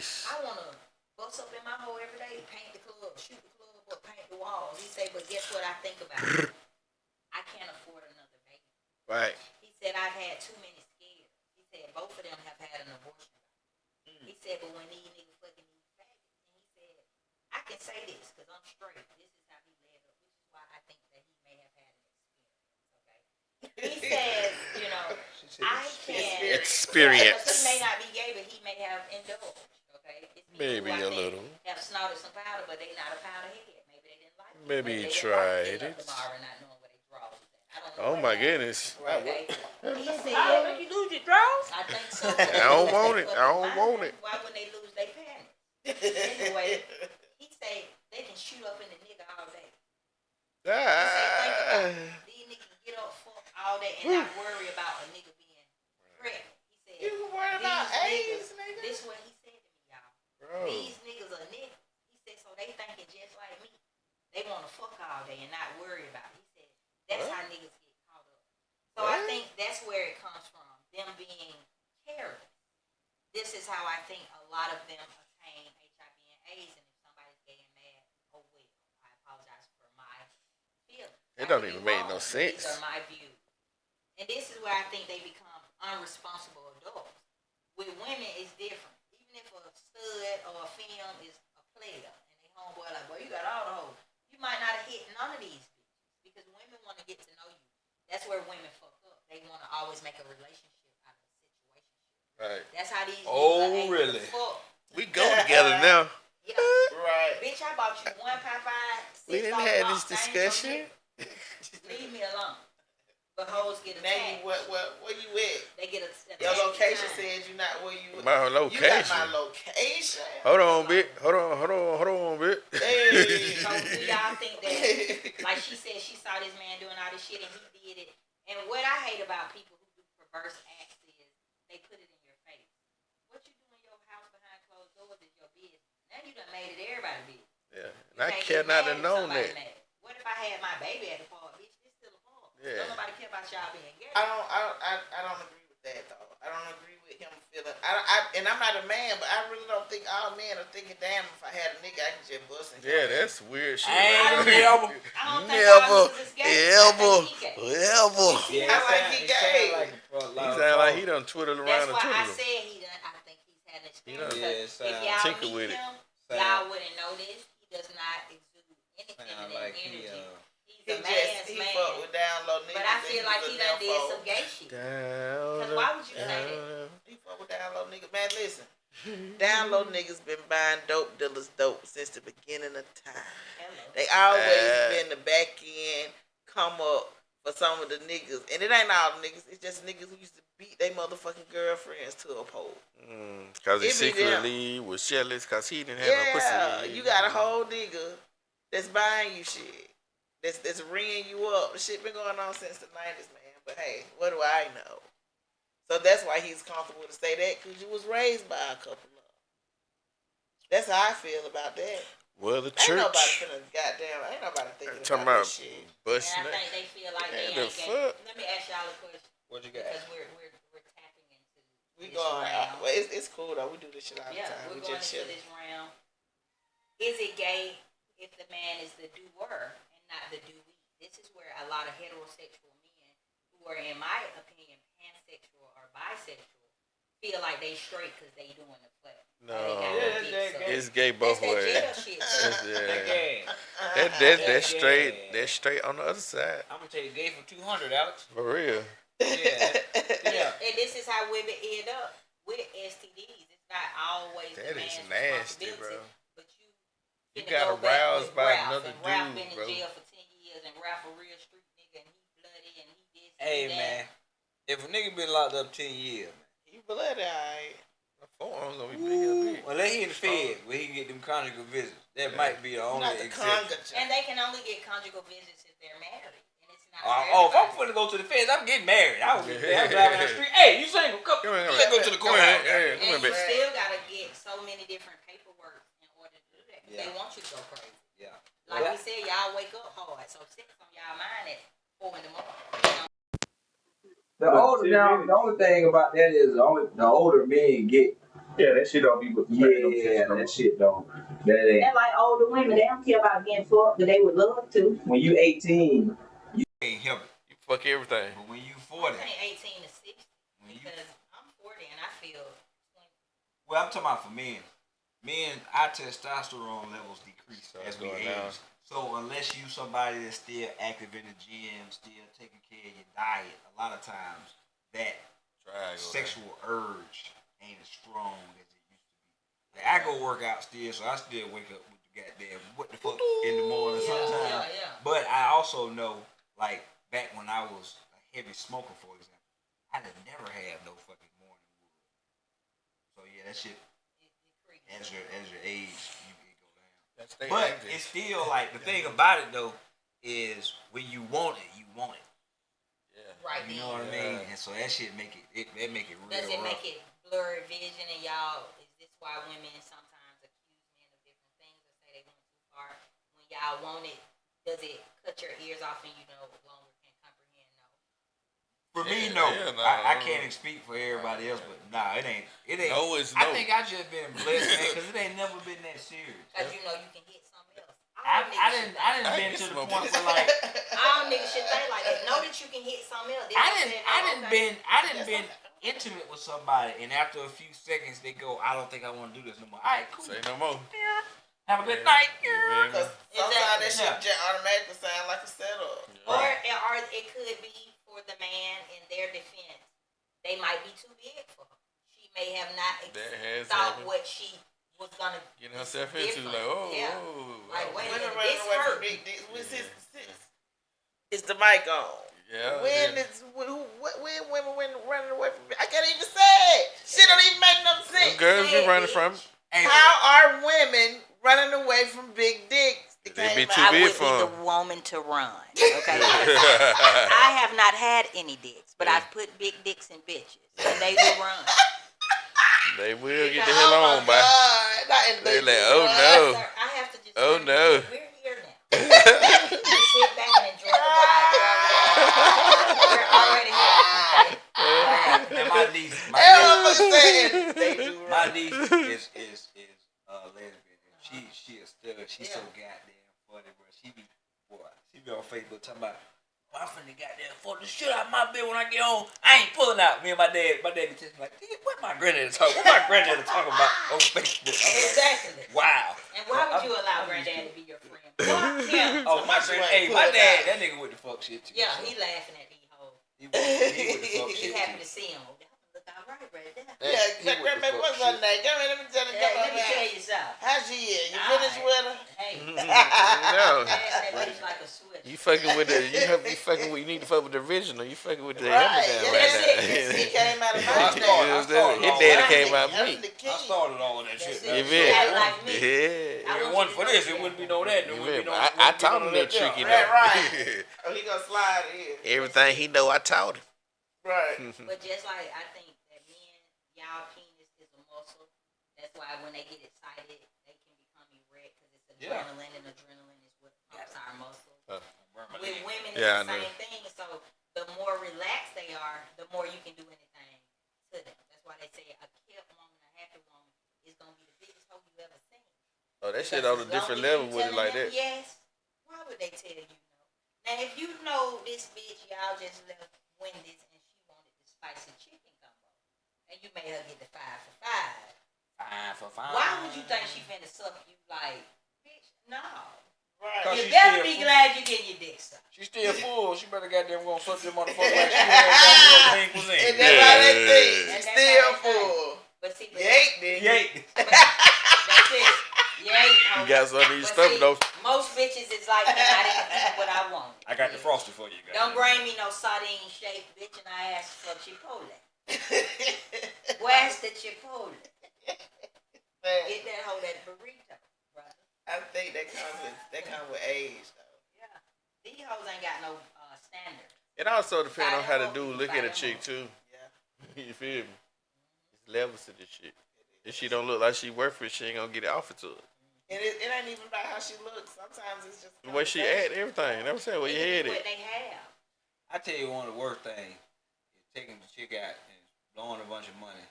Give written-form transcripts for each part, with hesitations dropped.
I want to bust up in my hole every day, paint the club, shoot the club up, paint the walls. He said, but guess what I think about it? I can't afford another baby. Right. He said, I've had too many scares. He said, both of them have had an abortion. He said, but when these niggas fucking these faggots, and he said, I can say this because I'm straight. This is how he led up, which is why I think that he may have had an experience. Okay. He says, you know, I can experience. He may not be gay, but he may have indulged. Okay. Maybe a little. Have snorted some powder, but they not a powder head. Maybe they didn't like it. Maybe he tried it. Tomorrow, not knowing what they draw. Oh my goodness. Okay. He said, I don't think you lose your draws. I think so. I don't want it. I don't want it. Why would they lose their panic? Anyway, he say they can shoot up in the nigga all day. He say, think about it. These niggas can get up fuck all day and not worry about a nigga being pregnant. He said, You worry about AIDS, nigga. This is what he said to me, y'all. Bro. These niggas are niggas. He said, so they thinking just like me. They want to fuck all day and not worry about it. He said, that's how niggas get caught up. So I think that's where it comes from. Them being careless. This is how I think a lot of them attain HIV and AIDS. And if somebody's gay and mad, oh well, I apologize for my feelings. It don't even make no sense. These are my views. And this is where I think they become unresponsible adults. With women, it's different. Even if a stud or a film is a player and they homeboy like, boy, you got all the hoes. You might not have hit none of these bitches because women want to get to know you. That's where women fuck up. They want to always make a relationship out of a situation. Right. That's how these really? fuck. We go together now. Yeah. Right. Bitch, I bought you one Popeye. We didn't have this discussion. Leave me alone. But hoes get Now attacked. where you at? They get a Your location says you not where you at. My You got location. my location. Hold on, bit. Hold on, bit. Hey. So do y'all think that, like she said, she saw this man doing all this shit and he did it. And what I hate about people who do perverse acts is they put it in your face. What you do in your house behind closed doors is your business. Now you done made it everybody's business. Yeah, and I cannot have known that. What if I had my baby at the party? Bitch, this still a party. Yeah. Don't nobody care about y'all being gay. I don't agree with that though. I don't agree with him feeling. And I'm not a man, but I really don't think all men are thinking, damn, if I had a nigga, I could just bust and Yeah, that's weird shit. I don't think Never, all niggas is gay. I think he gay. ever. Yeah, I like he gay. He sound like he done twittered around That's the why I Twitter. said he done. I think he's had an experience. Yeah, If y'all tinker meet with it. him, y'all wouldn't know this. He does not exude any feminine like energy. He's He a man's he man. fuck with down low niggas. But I feel like he done did some gay shit. Because why would you say that? He fuck with down low niggas. Man, listen. Down low niggas been buying dope dealers dope since the beginning of time. Hello. They always been the back end come up for some of the niggas. And it ain't all niggas. It's just niggas who used to beat their motherfucking girlfriends to a pole. Because he It be secretly was jealous because he didn't have no pussy. You got a whole nigga that's buying you shit. That's ringing you up. The shit been going on since the 90s, man. But hey, what do I know? So that's why he's comfortable to say that, because you was raised by a couple of them. That's how I feel about that. Well, the Ain't church. ain't nobody thinking Talking about about this shit. busting And I it. think they feel like Man, they the ain't gay. fuck? Let me ask y'all a question. What you got? Because we're tapping into We this going round. well, it's cool though. We do this shit all the Yeah, time. we're We going just into chilling. this round. Is it gay if the man is the doer and not the doee? This is where a lot of heterosexual men who are, in my opinion, pansexual or bisexual, feel like they straight because they doing the play. No, Yeah, it's gay both That's that ways. jail shit. That's straight. That's straight on the other side. I'm gonna take a gay for 200, Alex. For real. Yeah. And this is how women end up with STDs. It's not always That the is man's nasty, responsibility, bro. but you You finna got go back aroused with by Ralph, another and Ralph dude, been in bro. jail for 10 years, and Ralph a real street nigga, and he bloody, and he this. Hey, and man. that. If a nigga been locked up 10 years, man. You bloody alright. My forearm's gonna be big as big. Well, let he in the Fed where he can get them conjugal visits. That might be the only Not the exception. conga. And they can only get conjugal visits if they're married, and it's not. Oh, if I'm finna go to the Feds, I'm getting married. I was I'm driving down the street. Hey, you single? Come Come here, let's go to the courthouse. And Come here, you bitch. still gotta get so many different paperwork in order to do that. 'Cause Yeah. they want you to go crazy. Yeah. Like we said, y'all wake up hard, so sex on y'all mind at 4 in the morning. The only thing about that is the older men get Yeah, that shit don't be with that shit don't. That ain't. They're like older women. They don't care about getting fucked, but they would love to. When you 18, You can't help it. You fuck everything. But when you 40, I think 18 to 60 because I'm 40 and I feel 20. well, I'm talking about for men. Men, our testosterone levels decrease as we age. Down. So unless you somebody that's still active in the gym, still taking care of your diet, a lot of times that sexual urge ain't as strong as it used to be. Like, I go work out still, so I still wake up with the goddamn what the fuck in the morning sometimes. Yeah. But I also know, like back when I was a heavy smoker, for example, I done never have no fucking morning wood. So yeah, that shit. As your age, you can go down. But it's still like the thing about it though is when you want it, you want it. Yeah. Right. You know what I mean? And so that shit make it make it real. Does it rough. make it blurry vision and y'all? Is this why women sometimes accuse men of different things or say they went too far? When y'all want it, does it cut your ears off and you no longer can comprehend? No. For me, no. I can't speak for everybody else, but nah, it ain't. No, it's I no. think I just been blessed, man, because it ain't never been that serious. Cause you know you can hit something else. I didn't been to the point where like all niggas should think like that. Know that you can hit something else. I didn't been intimate with somebody, and after a few seconds they go, I don't think I want to do this no more. All right, cool. Say no more. Have a good night. Because sometimes that shit just automatically sound like a setup. Or it could be for the man in their defense. They might be too big for her. She may have not thought what she was gonna get herself into. Like, like wait a minute, running this away hurt. from big dicks. Is the mic on? Yeah. When women running away from? I can't even say it. Shit don't even make no sense. Them girls be running from. How are women running away from big dicks? They be too I big would for be them. the woman to run. Okay. I have not had any dicks, but I've put big dicks in bitches, and they will run. They will get the hell on, boy. They like, oh no. Sir, I have to just. Oh no. We're here now. You sit back and enjoy the ride. We're already here. Now my niece, is lesbian. And she is still she's so goddamn funny, bro. She be on Facebook talking about, I'm finna goddamn fuck the shit out of my bed when I get home. I ain't pulling out. Me and my dad be texting like, what my granddaddy talking about on Facebook? Exactly. Wow. And why would you allow granddad to be your friend? Fuck him. Oh, my dad, that nigga with the fuck shit too. Yeah, he laughing at these hoes. He with the fuck shit He happy too. to see him. Look all right there. Yeah, grandma, what's her name? Let me tell you something. How she is? You finished with her? Hey. No. That bitch like a switch. You fucking with you need to fuck with the original. You fucking with the Right, Eminem yeah, now. he came out of my name. His daddy came out of me. I started all of that shit. You feel? Like me. Yeah. If it wasn't for this, it wouldn't be no that. I taught him that trick, you know. Right. Oh, he gonna slide in. Everything he know, I taught him. Right. But just like I think that men, y'all penis is a muscle. That's why when they get excited, they can become erect because it's adrenaline, and adrenaline is what pumps our muscles. With women, it's the same thing. So the more relaxed they are, the more you can do anything to them. That's why they say a kept woman, a happy woman, is gonna be the biggest hoe you ever seen. Oh, that shit on a different level with it like that. Yes. Why would they tell you no? Now, if you know this bitch, y'all just left Wendy's and she wanted the spicy chicken combo, and you made her get the 5 for 5. 5 for 5. Why would you think she finna suck you like, bitch? No. Right. You better be glad you get your dick sucked. She's still full. She better goddamn gonna suck them motherfucker like she had thing was in. And that's how they think. She's still full. But see, You ate, nigga. You ate. That's it. You ain't. You got some of these stuff though. Most bitches is like, I didn't eat what I want. I got the frosty for you guys. Don't bring me no sardine shaped bitch, and I ask for Chipotle. Where's the Chipotle? Get that hoe that burrito, brother. I think that comes with age, though. Yeah, these hoes ain't got no standard. It also depends on how the dude look at a chick too. Yeah. You feel me? It's levels to this shit. If she don't look like she worth it, she ain't gonna get it offered to her. And it ain't even about how she looks. Sometimes it's just The way she act, everything. Never said where you head What at. they have. I tell you one of the worst things is taking the chick out and blowing a bunch of money.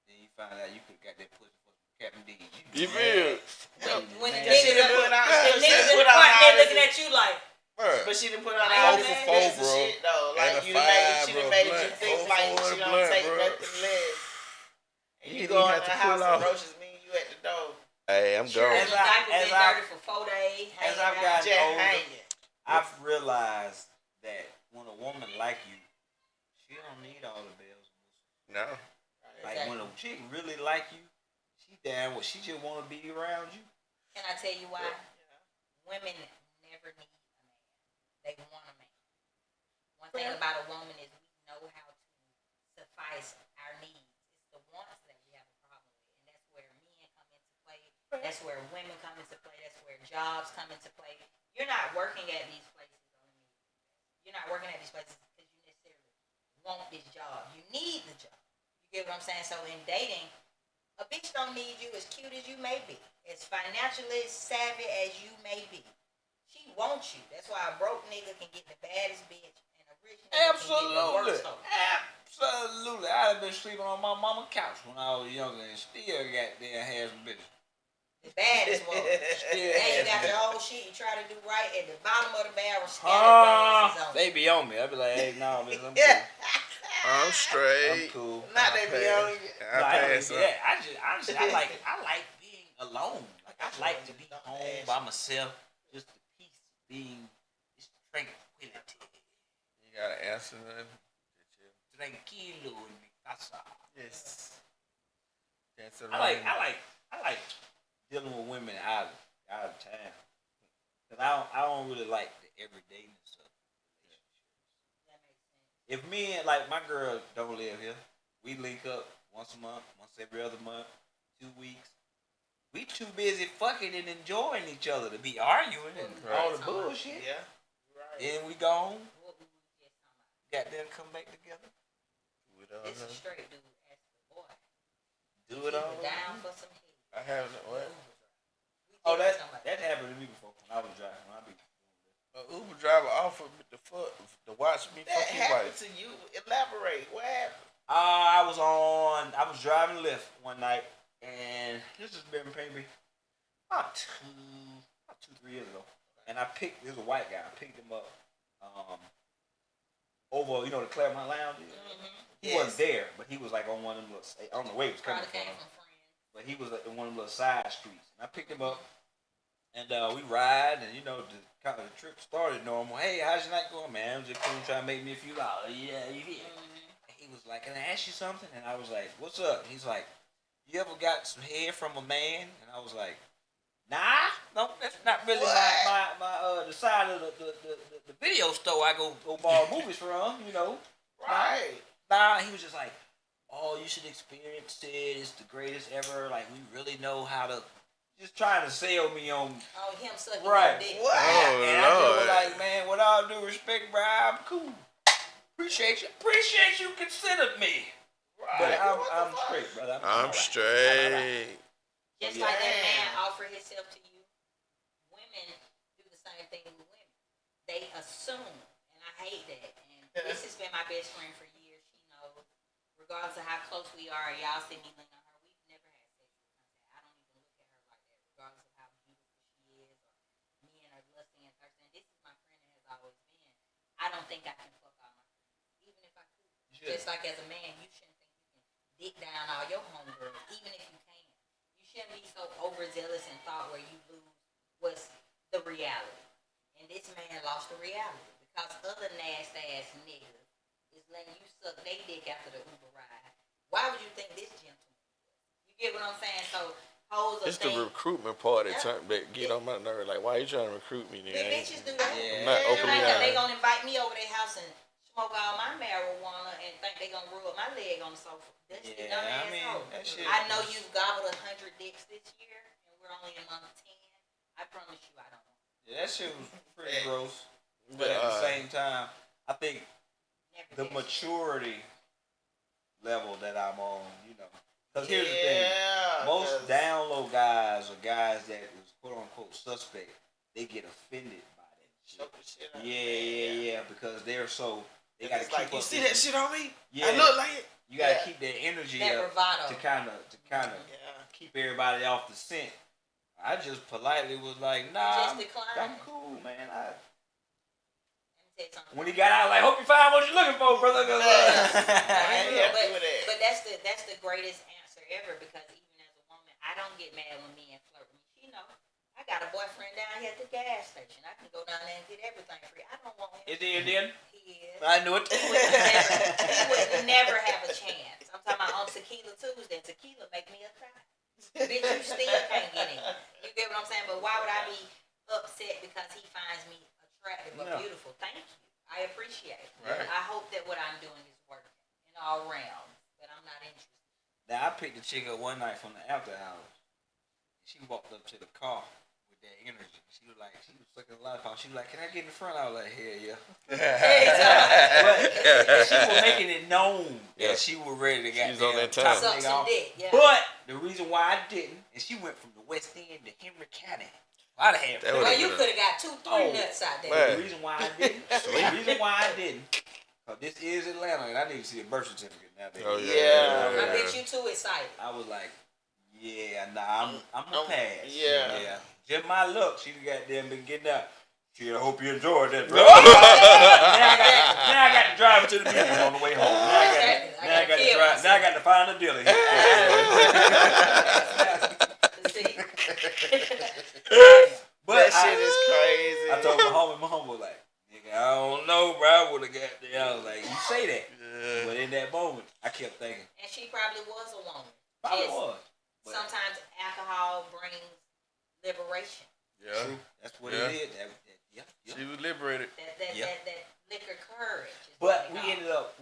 Then you find out you could got that pussy for some Captain D. You feel? When the That shit niggas done put on. the She niggas done in the put on front there all looking this. at you like, But she done put on Like, all man, this four, expensive bro. shit though. And Like a you done made five, she bro, done made blunt. you think 4 like and she a don't blunt, take bro. nothing less. And You you didn't go even in have the to pull house and off. roaches mean you at the door. Hey, I'm sure, gone. the diaper as been I- dirty for 4 days. As hanging I've out. gotten Just older, hanging. I've realized that when a woman like you, she don't need all the bells and whistles. No. Like when a chick really like you, she down with. She just want to be around you. Can I tell you why? Women never need a man. They want a man. One thing about a woman is we know how to suffice our needs. It's the wants that we have a problem with. And that's where men come into play. That's where women come into play. That's where jobs come into play. You're not working at these places on the need. You're not working at these places because you necessarily want this job. You need the job. You get what I'm saying? So in dating, a bitch don't need you as cute as you may be, as financially savvy as you may be. She wants you. That's why a broke nigga can get the baddest bitch and a rich nigga can get the worst hoe. Absolutely. I'd have been sleeping on my mama's couch when I was younger and still got there had some bitches. The baddest one. Still Then you had got some the bitches. whole shit you try to do right at the bottom of the barrel, scattered glasses on. They be on me. I be like, hey, no, bitch, I'm Yeah. cool. I'm I'm straight. cool. Not they be on you. I No, I don't pass do up. that. I just honestly, I like being alone. Like I like to be home by myself, just the peace of being, just tranquility. You gotta answer nothing. Tranquilo en mi casa. Yes. That's I like dealing with women out of town. Cause I don't really like the everydayness of relationships. That makes sense. If me and like my girl don't live here, we link up once a month, once every other month, 2 weeks. We too busy fucking and enjoying each other to be arguing and Right. all the bullshit. Yeah. Right. Then we gone, What we just talking about. got them come back together. Do it all This is over. straight dude as the boy. Do it all. Either down for some heat. I have no what? Oh, that happened to me before when I was driving. When I be An Uber driver offered me to watch me That fuck his happened wife. to you. Elaborate. What happened? I was driving Lyft one night, and this has been maybe about 2-3 years ago. And this is a white guy. I picked him up, over, the Claremont Lounge. He wasn't there, but he was like on one of them little, I don't know where he was coming Probably came from, from friends. but he was in one of them little side streets. And I picked him up, and we ride, and the trip started normal. Hey, how's your night going, man? I'm just cool, trying to make me a few dollars. Yeah, you did. He was like, can I ask you something? And I was like, what's up? And he's like, you ever got some head from a man? And I was like, nah, no, that's not really my the side of the video store I go borrow movies from, Right. Nah, he was just like, oh, you should experience it. It's the greatest ever. Like, we really know how to, just trying to sell me on. Oh, him sucking Right. your dick. What? Oh, And I just Lord. was like, man, with all due respect, bro, I'm cool. Appreciate you considered me. Right. But What the I'm fuck? straight, brother. I'm alright. straight. Just Yeah. like that man offered himself to you, women do the same thing with women. They assume, and I hate that. And this has been my best friend for years. She knows, regardless of how close we are, y'all see me lean on her. We've never had sexual contact. I don't even look at her like that, regardless of how beautiful she is or me and her lusting and thirsting. This is my friend and has always been. I don't think I can fuck all my friends, even if I could. Just like as a man, you shouldn't think you can dick down all your homegirls, even if you can. You shouldn't be so overzealous in thought where you lose what's the reality. And this man lost the reality because other nasty ass niggas is letting you suck they dick after the Uber ride. Why would you think this gentleman was? You get what I'm saying? So hoes are It's the recruitment part that get on my nerve. Like, why you trying to recruit me? Nigga? bitches do that. Yeah. I'm not openly Like they honest. gonna invite me over their house and smoke all my marijuana and think they gonna rub my leg on the sofa. That's the Yeah, dumb I ass mean, hoe. that shit. I know you've gobbled 100 dicks this year, and we're only in month 10. I promise you, I don't know. Yeah, that shit was pretty gross. But But, at the same time, I think Never the did. maturity level that I'm on, because here's the thing. Yeah. Most 'cause- down low guys or guys that was quote unquote suspect, they get offended by that shit. Choke the shit out of Yeah, me. because they're so they gotta It's keep like, you up see this- that shit on me? Yeah. I look like it. You gotta keep that energy that up bravado. to kind of keep everybody off the scent. I just politely was like, nah, Just decline. I'm cool, man. Let me tell you something. When he got out, like, hope you find what you're looking for, brother. I ain't happy with that. But that's the greatest answer ever, because even as a woman, I don't get mad when men flirt with me. You know, I got a boyfriend down here at the gas station. I can go down there and get everything free. I don't want him. Is he Indian? He is. I knew it. He would never have a chance. I'm talking about on Tequila Tuesday. Tequila make me a thigh. Bitch, you still can't get in. You get what I'm saying? But why would I be upset because he finds me attractive or beautiful? Thank you. I appreciate it. Right. I hope that what I'm doing is working in all realms, but I'm not interested. Now, I picked the chick up one night from the after hours. She walked up to the car with that energy. She was sucking a lollipop. She was like, can I get in the front? I was like, hell yeah. But she was making it known that she was ready to get on that time. Suck some dick, yeah. But the reason why I didn't, and she went from the West End to Henry County. I'd have had Well, you could have got 2-3 nuts out there. Man. The reason why I didn't, because this is Atlanta, and I need to see a birth certificate nowadays. Oh, yeah. I bet you too excited. I was like, yeah, nah, I'm gonna pass. Yeah. Just my luck, she goddamn been getting out. Shit, I hope you enjoyed that. Now I got to drive to the meeting on the way home. Now I got to find a dealer. But that shit is crazy. I told my homie was like, nigga, I don't know, bro. I would have got there. I was like, you say that. Yeah. But in that moment, I kept thinking. And she probably was a woman. Probably was. Sometimes alcohol brings liberation. Yeah. True. That's what it is. She was liberated. That liquor courage. But we ended up,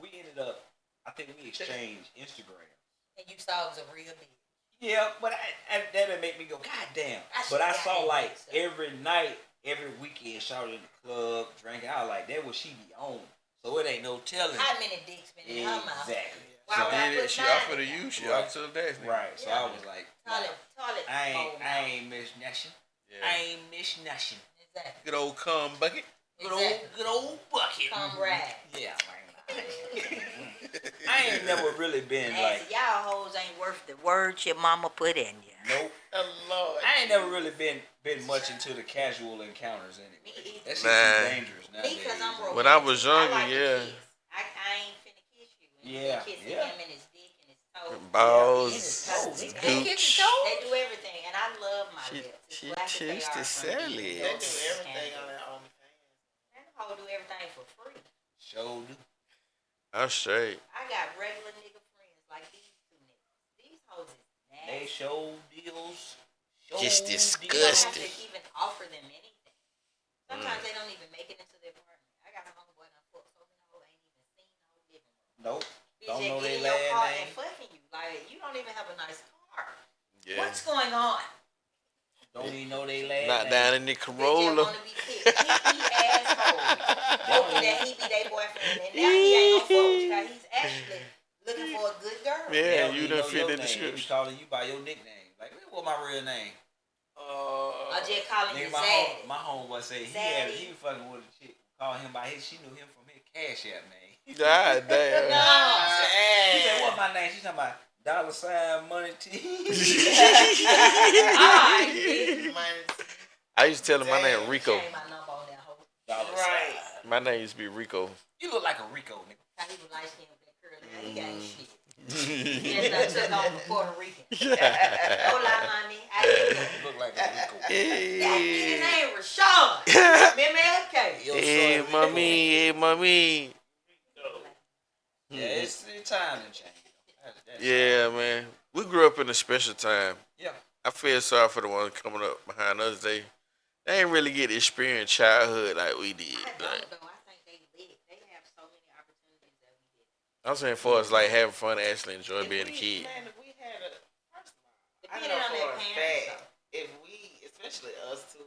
I think we exchanged Instagram. And you saw it was a real bitch. Yeah, but that'll make me go, God damn. But I saw like every night, every weekend, shouting in the club, drinking. I was like, that what she be on. So it ain't no telling. How many dicks been in her mouth? Exactly. She offered to you, she offered to the next nigga. Right. So I was like, toilet I ain't miss nothing. Yeah. I ain't miss nothing. Exactly. Good old cum bucket. Good old bucket. Comrade. Yeah, I ain't never really been like y'all hoes ain't worth the words your mama put in you. Nope. Oh, Lord. I ain't never really been much into the casual encounters anyway. That shit's too dangerous nowadays. Because I'm romantic. When I was younger, I ain't finna kiss you. And yeah. Kissing him in his dick and his toes. Balls. They Gooch. do everything, and I love my lips. She choose to sell it. They do everything on their OnlyFans. That hoe do everything for free. Sure do. I'm straight. I got regular nigga friends like these two niggas. These hoes is nasty. They show deals. Just You don't disgusting. have to even offer them anything. Sometimes they don't even make it into their apartment. I got a homeboy that fucked so many hoes ain't even seen no living room. Nope. Bitch, Don't they know get their in your car last and name. fucking you. Like, you don't even have a nice car. Yeah. What's going on? Don't even know they last Not name. down in the They just Corolla. want to be picked. Hippie assholes. Hoping that he be their boyfriend. And now he ain't gonna fuck with you because he's actually looking for a good girl. Yeah, They you don't done even know fit your the name. They be description. calling you by your nickname. Like, what my real name? I just calling you Nigga, Zaddy. my homeboy said he was fucking with a chick. Called him by she knew him from his Cash App name. God damn. No. She said, what my name? She talking about $ money T. I used to tell him my name Rico. Change my number on that hoe. Right. My name used to be Rico. You look like a Rico, nigga. How he was light skinned with that curly hair. He ain't shit. Yes, I took on the Puerto Rican. Hola, mommy. I You look like a Rico. That nigga name Rashawn. MLK. Hey, mommy. Yeah, it's time to change. Yeah, man. We grew up in a special time. Yeah. I feel sorry for the ones coming up behind us. They ain't really get to experience childhood like we did. I Like, don't though. I think they lit. They have so many opportunities that we did. I'm saying for us, like having fun, actually enjoy being a kid. Man, if we had a, first of all, I Depending know on for their a parents, fact, if we, especially us two,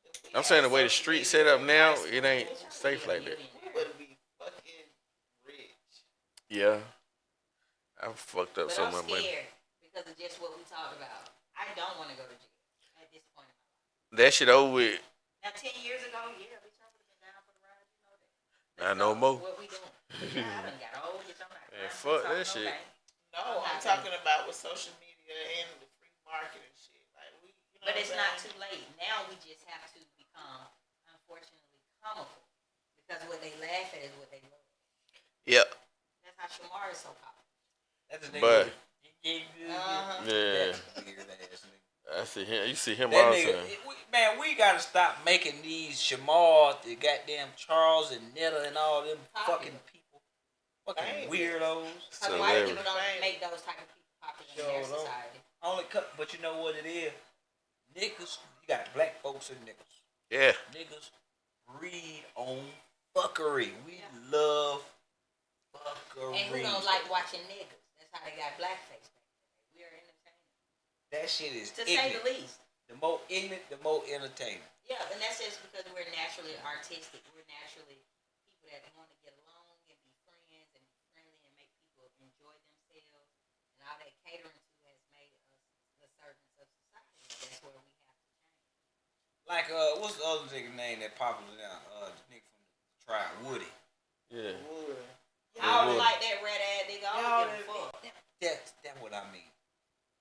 if we I'm had saying the way the social street media set up in now, high school, it ain't safe like that. we would be fucking rich. Yeah. I fucked up But so I'm much money. scared because of just what we talked about. I don't want to go to jail at this point in my life. That shit over with. Now, 10 years ago, yeah, bitch, I would have been down for the ride. You know that. Not no more. What we doing? I done got old, bitch. I'm not Man, crying. fuck I'm that talking shit. okay. No, I'm talking about with social media and the free market and shit. Like we, you know But it's what not I'm too saying? late. Now we just have to become, unfortunately, comical. Because what they laugh at is what they love. Yep. That's how Shamar is so popular. That's the But nigga. Uh-huh. yeah, That weird ass nigga. I see him. You see him That all the nigga, time. man, we gotta stop making these Shamar, the goddamn Charles and Netta and all them fucking people, fucking Famous. weirdos. Because white Celebrity. people don't make those type of people popular in their Sure don't. society. Only cut, but you know what it is? Niggas, you got black folks and niggas. Yeah. Niggas breed on fuckery. We Yeah. love fuckery. And who don't like watching niggas? That's how they got blackface back then. We are entertainers. That shit is To say the least. The more ignorant, the more entertaining. Yeah, and that's just because we're naturally artistic. We're naturally people that want to get along and be friends and be friendly and make people enjoy themselves. And all that catering to has made us the servants of society. That's where we have to change. Like, what's the other nigga name that popular now? The nigga from the tribe, Woody. Yeah. Wood. Y'all Woody. like that red ass nigga. I don't give a fuck. That's what I mean.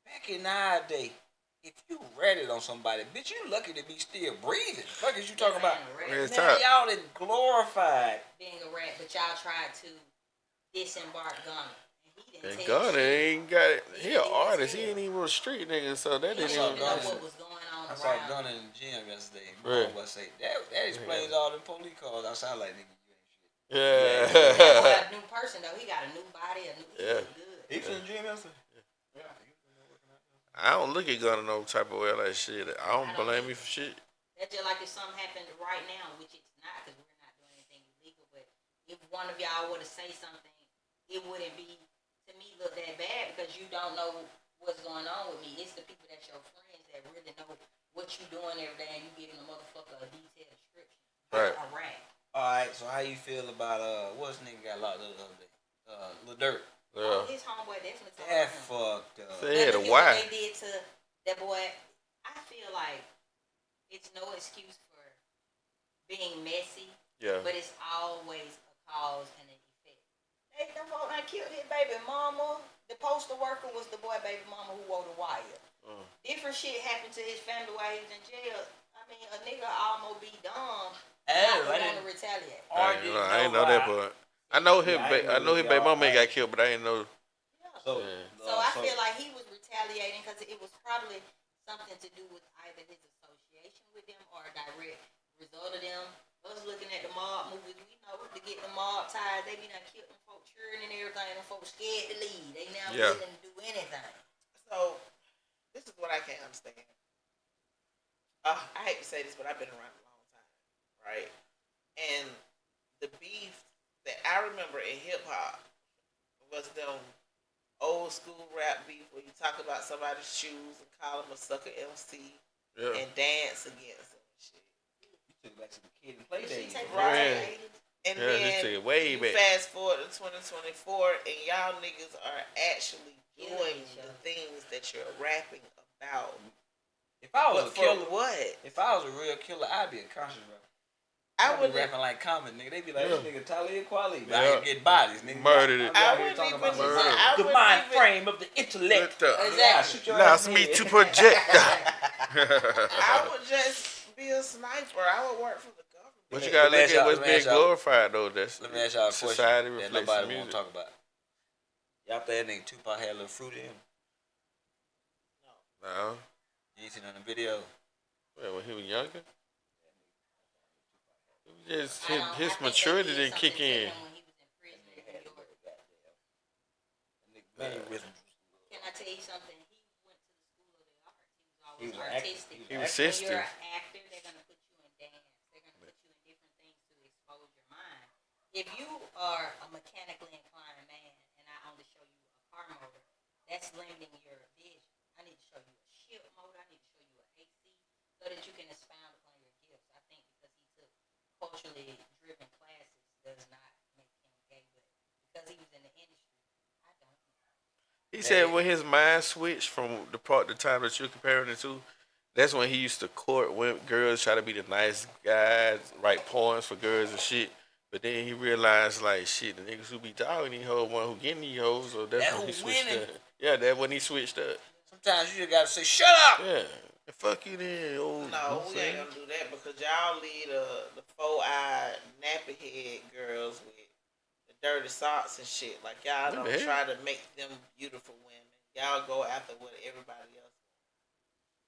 Back in our day, if you ratted on somebody, bitch, you lucky to be still breathing. Fuck is you talking about? Real Man, talk. y'all done glorified. Being a rat, but y'all tried to disembark Gunna. And he didn't And tell Gunna shit. ain't got it. He He didn't an even artist. tell. He ain't even a street nigga, so that He didn't didn't even even know Gunna. what was going on I saw around. Gunna in the gym yesterday. Right. Bro, I say that explains all them police calls outside like nigga, you ain't shit. Yeah. That boy a new person though. He got a new body, a new he Yeah. look good. He was in the gym yesterday. Yeah. I don't look at Gunna no type of way like shit. I don't blame me for shit. That's just like if something happened right now, which it's not because we're not doing anything illegal. But if one of y'all were to say something, it wouldn't be to me look that bad because you don't know what's going on with me. It's the people that's your friends that really know what you doing every day, and you giving a motherfucker a detailed description. Right. A rat. All right, so how you feel about what's nigga got locked up the other day? Lil Durk. Oh, Yeah. his homeboy definitely told That him. fucked up. Say he had a Look at what why. they did to that boy. I feel like it's no excuse for being messy, Yeah. but it's always a cause and an effect. They them folk done killed his baby mama. The postal worker was the boy baby mama who wore the wire. Different shit happened to his family while he was in jail. I mean, a nigga almost be dumb not to want to retaliate. I ain't know that part. I know his baby mama ain't got killed, but I ain't know. Yeah. So, So I feel like he was retaliating because it was probably something to do with either his association with them or a direct result of them. Us looking at the mob movies, we know to get the mob ties, they be done killed them folks cheering and everything, and folks scared to leave. They now willing to do anything. So this is what I can't understand. I hate to say this, but I've been around a long time, right? And the beef that I remember in hip hop was them old school rap beef where you talk about somebody's shoes and call them a sucker MC and dance against them and shit. you took back to the kid and play days. Right. And Yeah, this then thing way you back. fast forward to 2024 and y'all niggas are actually doing the things that you're rapping about. If I was But a for killer, what? if I was a real killer, I'd be a conscious rapper. I I'd be wouldn't. rapping like common, nigga. They be like, this nigga Talib Kweli. But I Yeah. ain't get bodies, nigga. Murdered it. I wouldn't even. the mind frame of the intellect. Exactly. Shoot your Allows ass in me the to head. project. I would just be a sniper. I would work for the government. But you gotta Let me look ask at what's y'all- being glorified though. That's Let me ask y'all a question society that reflects nobody the want music. to talk about. Y'all think that nigga Tupac had a little fruit in him? No. You ain't seen it on the video? Well, when he was younger, it was just I don't- I his think maturity they did didn't kick something to in. him when he was in prison in New York. Man, with Can I tell you something? He went to the school of the arts. He He was was an actor. artistic. He was When sensitive. you're an actor, they're gonna put you in dance. They're gonna put you in different things to expose your mind. If you are a mechanically inclined man and I only show you a car motor, that's limiting your vision. I need to show you a ship motor. I need to show you an AC so that you can expound upon your gifts. I think because he took culturally driven classes does not make him gay, but because he was in the industry, I don't. He said when his mind switched from the time that you're comparing it to, that's when he used to court when girls try to be the nice guys, write poems for girls and shit. But then he realized, like, shit, the niggas who be dogging these hoes, one who getting these hoes, so that's That when he who switched winning. up. Yeah, that's when he switched up. Sometimes you just gotta say, shut up. Yeah. And fuck you then, old. No, we ain't gonna do that because y'all lead the 4-eyed nappy head girls with the dirty socks and shit. Like y'all What don't the hell? try to make them beautiful women. Y'all go after what everybody else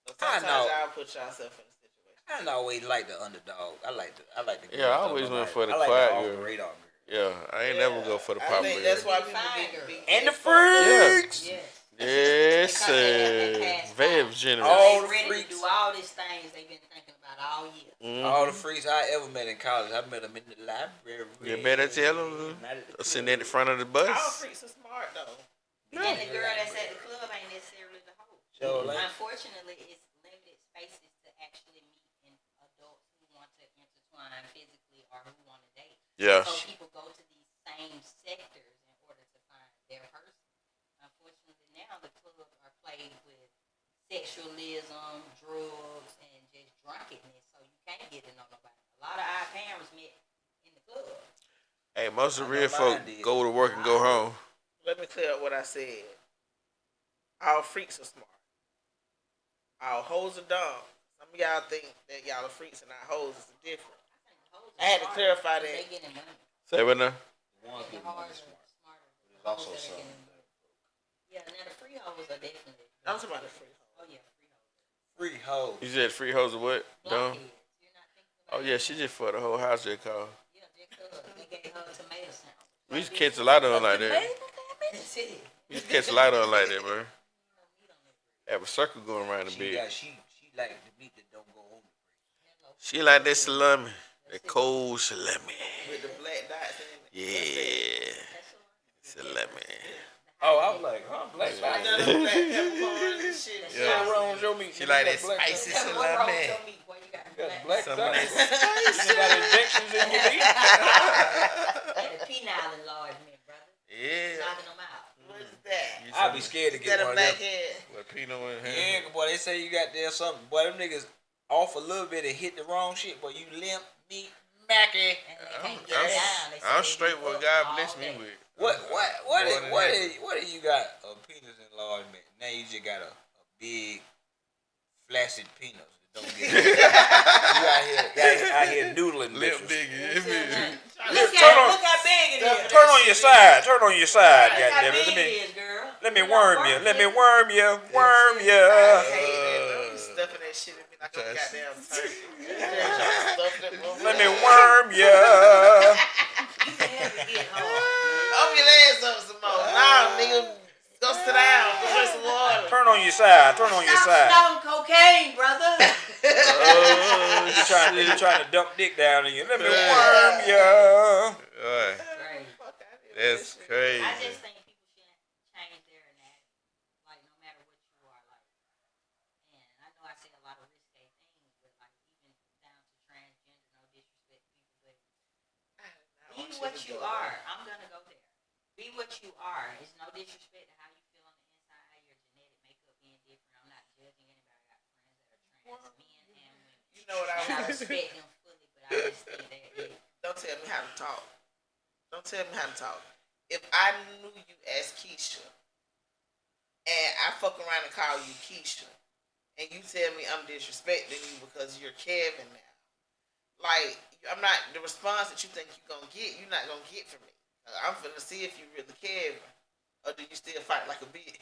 wants. So I sometimes know. y'all put yourself in a situation. I don't always like the underdog. I like the girls. Yeah, I always went for the I like quiet the off girl. the radar girl. Yeah, I ain't never go for the I pop think girl. that's why Be people fine, be girl. And the Yeah. freaks. Yes. Yes, Because they passed Vebs by. generous. All They the ready freaks. to do all these things they've been thinking about all year. Mhm. All the freaks I ever met in college, I met them in the library. You better tell them. Not at the Sitting club. at the front of the All bus. freaks are smart though. And the girl that's at the club ain't necessarily the hoe. Sure, like, Unfortunately, it's limited spaces to actually meet in adults who want to intertwine physically or who want to date. Yeah. So people go to these same sectors in order to find their person. Unfortunately, now the clubs are plagued with sexualism, drugs, and just drunkenness. So you can't get to know nobody. A lot of our parents met in the club. Hey, most of the I know real folk mine did. go to work and go home. Let me clear up what I said. All freaks are smart. All hoes are dumb. Some of y'all think that y'all are freaks and not hoes. It's different. I think the hoes I had to smarter clarify because that. They getting money. Say what now? the ones The getting money hoes smart. are smarter. But there's The also hoes that are some. getting money. Yeah, now the free hoes are definitely. I'm talking about the free hoes. Oh yeah, free hoes. Free hoes. You said free hoes or what? Dumb. Blockheads. You're not thinking about Oh yeah, she just for the whole house just called. Yeah, just cause they gave her a tomato sandwich. We used to catch a lot of them like that. That's it. We used to catch a lot of them like that, bro. Have a circle going around the She bed. like the meat that don't go on the bread. She like that salami, that cold salami. With the black dots in it. Yeah, salami. Oh, I was like, huh? Black I spice. done them black peppercorns and shit. Yeah. What's wrong with your meat? She nigga? like You that got black spicy pepper. What's wrong with salami. your meat? Boy, you got You got black black Some of pepper. that You got injections in your meat. and the penile enlargement, brother. Yeah. Knocking them out. What is that? I'd be scared to Is get that a one of black them. head? With Pinot in Yeah, boy, they say you got there something. Boy, them niggas off a little bit and hit the wrong shit. Boy, you limp, meat, Mackie. And they can't get down. They say I'm they straight get what up God all bless me day. with. What More than do you got? A penis enlargement. Now you just got a big flaccid penis. Don't get it. You out here noodling Lip bitches. big. Look Turn on- look how big it is. Turn on your side. Turn on your side. Look how Goddamn big it. it is, girl. Let me You worm know, you. worm Let me it. worm you. Worm I you. hate that. I'm stuffing that shit in me like a goddamn turkey. Stuff that motherfucker. Let me worm you. You can help it get hard. Open your legs up some more. Nah, nigga. Go sit down. Go drink some water. Turn on your side. Turn on your Stop side. snorting cocaine, brother. Oh, They trying to dump dick down in you. Let me Yeah. worm you. Alright, Right. that's crazy. I just think people shouldn't change their anatomy, like no matter what you are, like. And I know I say a lot of risque things, but like even down to transgender, no disrespect to people, but be what you are. I'm gonna go there. Be what you are. It's no disrespect to how you feel on the inside, your genetic makeup being different. I'm not judging anybody. I got friends that are trans men and women. You know what And I I was. respect them fully, but I just think that Don't tell me how to talk. Don't tell me how to talk. If I knew you as Keisha, and I fuck around and call you Keisha, and you tell me I'm disrespecting you because you're Kevin now, like I'm not the response that you think you're gonna get. You're not gonna get from me. I'm finna see if you really Kevin, or do you still fight like a bitch?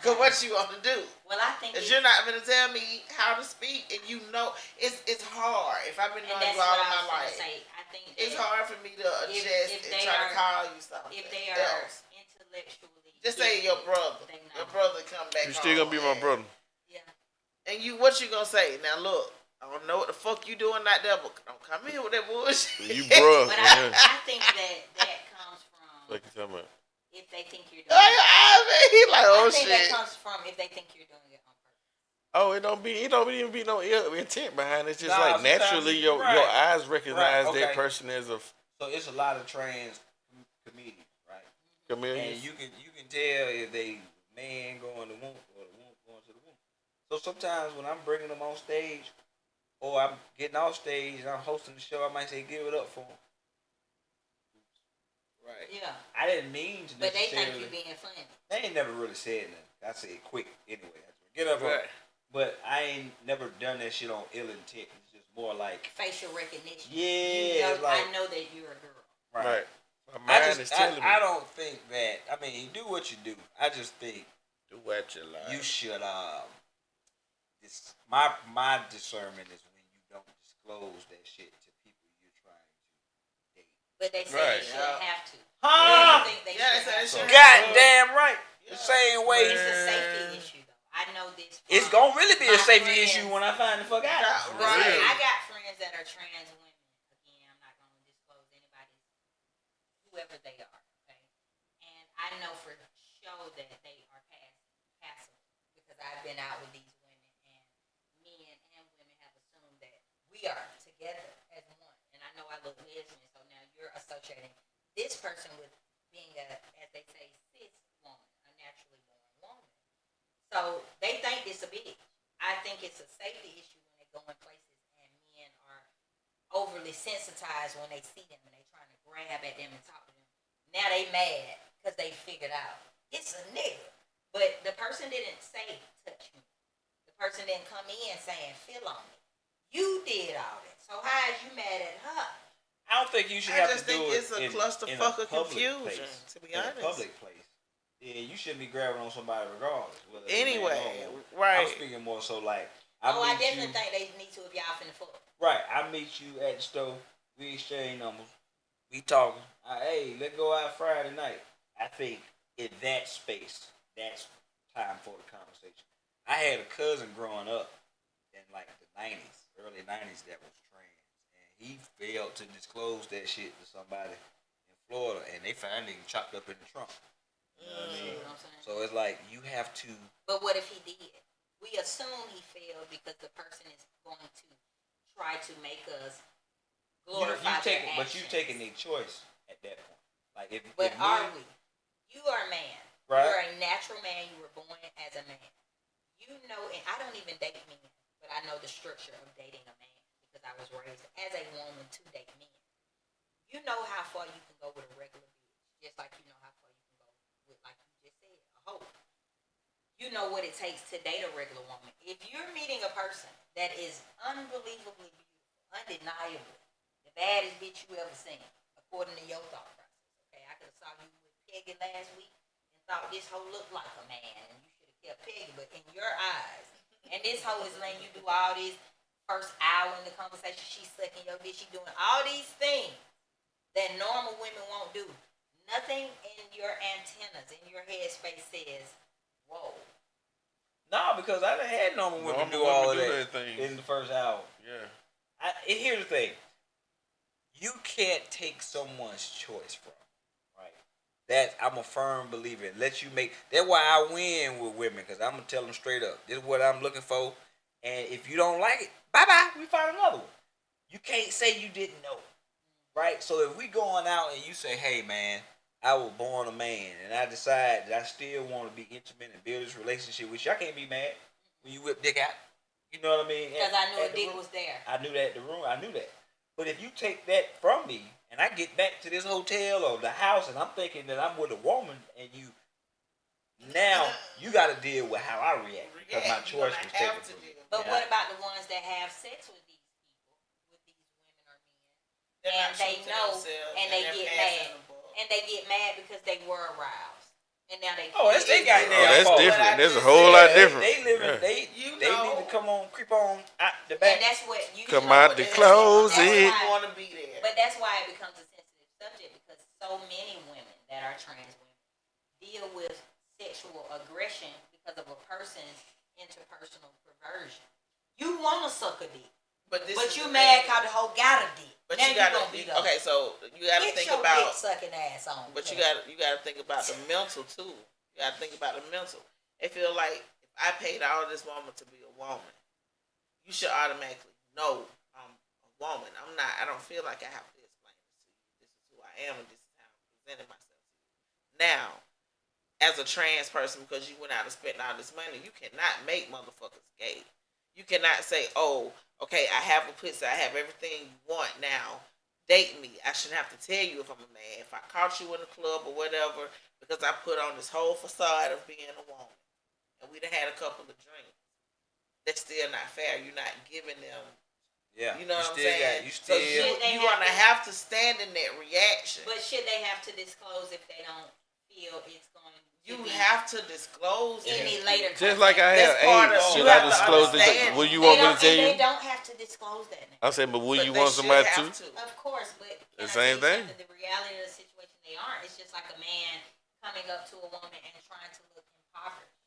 Cause what you want to do? well, I think Cause you're not gonna tell me how to speak, and you know it's hard. If I've been and knowing that's you all what of I my was gonna life, say. I think it's that hard for me to adjust if and they try to are- call you something. if they are else. intellectually, Just say your brother. they not. Your brother come back. You still gonna be my home, brother. Yeah. And you, what you gonna say? Now look, I don't know what the fuck you doing out there, but don't come in with that bullshit. You bruh. But Yeah. I think that comes from What you talking about? if they think you're doing Like, it. he like, oh I think that shit. comes from if they think you're doing it on purpose. Oh, it don't even be no ill intent behind it. It's just Nah, like naturally your eyes recognize Right, that okay. person as a So it's a lot of trans comedians, right? chameleon. And you can tell if they man going to womb or the womb going to the womb. So sometimes when I'm bringing them on stage, or I'm getting off stage and I'm hosting the show, I might say give it up for them. Yeah. I didn't mean to But they necessarily. think you being funny. They ain't never really said nothing. I said quick anyway. Get up, Right. But I ain't never done that shit on ill intent. It's just more like Facial recognition. yeah, I know that you're a girl. Right. My mind is telling me. I don't think that. I mean, do what you do. I just think Do what you like. you should. My discernment is when you don't disclose that shit to people you're trying to date. But they say Right. they shouldn't have to. Huh? They think they Yeah, should they have say to. they Goddamn right. The same way. It's a safety issue, though. I know this. It's gonna really be a my safety friends. issue when I find the fuck out. Right. Real. I got friends that are trans women. Again, I'm not going to disclose anybody's, whoever they are, okay? And I know for sure that they are passable because I've been out with these women, and men and women have assumed that we are together as one. And I know I look lesbian, so now you're associating this person with being a, as they say, cis woman, a naturally born woman. So they think it's a bitch. I think it's a safety issue when they go in places and men are overly sensitized when they see them and they trying to grab at them and talk to them. Now they mad because they figured out it's a nigga. But the person didn't say touch me. The person didn't come in saying feel on me. You did all that. So how is you mad at her? I don't think you should I have just to do think it it's a in clusterfuck a of public confusion, place. to be In honest. a public place. Yeah, you shouldn't be grabbing on somebody regardless. Whether it's Anyway, man or woman. right. I'm speaking more so like I meet definitely you, think they need to if y'all finna fuck. right. I meet you at the store. We exchange numbers. We talking. Hey, let's go out Friday night. I think in that space, that's time for the conversation. I had a cousin growing up in like the 90s, early 90s that was trans. And he failed to disclose that shit to somebody in Florida. And they found him chopped up in the trunk. You know what I mean? You know what I'm saying? So it's like you have to. But what if he did? We assume he failed because the person is going to try to make us glorify their actions. But you taking a choice at that point. Like if. But if are we? You are a man. Right. You're a natural man. You were born as a man. You know, and I don't even date men, but I know the structure of dating a man because I was raised as a woman to date men. You know how far you can go with a regular bitch, just like you know how far you can go with, like you just said, a hoe. You know what it takes to date a regular woman. If you're meeting a person that is unbelievably beautiful, undeniably, the baddest bitch you ever seen, according to your thought process. Okay, I could have saw you with Peggy last week and thought this hoe looked like a man, and you should have kept Peggy. But in your eyes, and this hoe is letting you do all this first hour in the conversation, she's sucking your dick, she doing all these things that normal women won't do. Nothing in your antennas, in your headspace says, whoa. No, because I done had normal women do all of that in the first hour. Yeah. And here's the thing. You can't take someone's choice from, right? That I'm a firm believer in. Let you make. That's why I win with women, because I'm gonna tell them straight up. This is what I'm looking for, and if you don't like it, bye bye. We find another one. You can't say you didn't know, right? So if we going out and you say, hey man, I was born a man, and I decide that I still want to be intimate and build this relationship with you, I can't be mad when you whip dick out. You know what I mean? Because I knew a dick was there. I knew that at the room. I knew that. But if you take that from me, and I get back to this hotel or the house, and I'm thinking that I'm with a woman, and now you got to deal with how I react because my choice was taken from me. But what about the ones that have sex with these people, with these women or men, and they know, and they get mad, and they get mad because they were aroused, and now they. Oh, that's they got Oh, that's different. There's a whole lot different. They living. Yeah. They need to come on, creep on out the back. And that's what you Come out the closet. Want to be there. But that's why it becomes a sensitive subject, because so many women that are trans women deal with sexual aggression because of a person's interpersonal perversion. You want to suck a dick, but you mad because the hoe got a dick. But now you gotta gonna beat up. okay, so you gotta Get think your about dick sucking ass on. but you gotta think about the mental too. You gotta think about the mental. They feel like if I paid all this woman to be a woman, you should automatically know I'm a woman. I'm not. I don't feel like I have to explain this to you. This is who I am, and this is how I'm presenting myself to you. Now, as a trans person, because you went out and spent all this money, you cannot make motherfuckers gay. You cannot say, oh, okay, I have a pussy, I have everything you want now. date me, I shouldn't have to tell you if I'm a man. If I caught you in the club or whatever, because I put on this whole facade of being a woman, and we done had a couple of drinks, that's still not fair. You're not giving them. Yeah. You know what I'm saying? So you're gonna have to stand in that reaction. But should they have to disclose if they don't feel it's going? You have to disclose any later. Just like I have AIDS, should I disclose it? Will you want me to tell you? They don't have to disclose that. I said, but will you want somebody to? Of course, but the same thing. The reality of the situation they aren't. It's just like a man coming up to a woman and trying to look impoverished.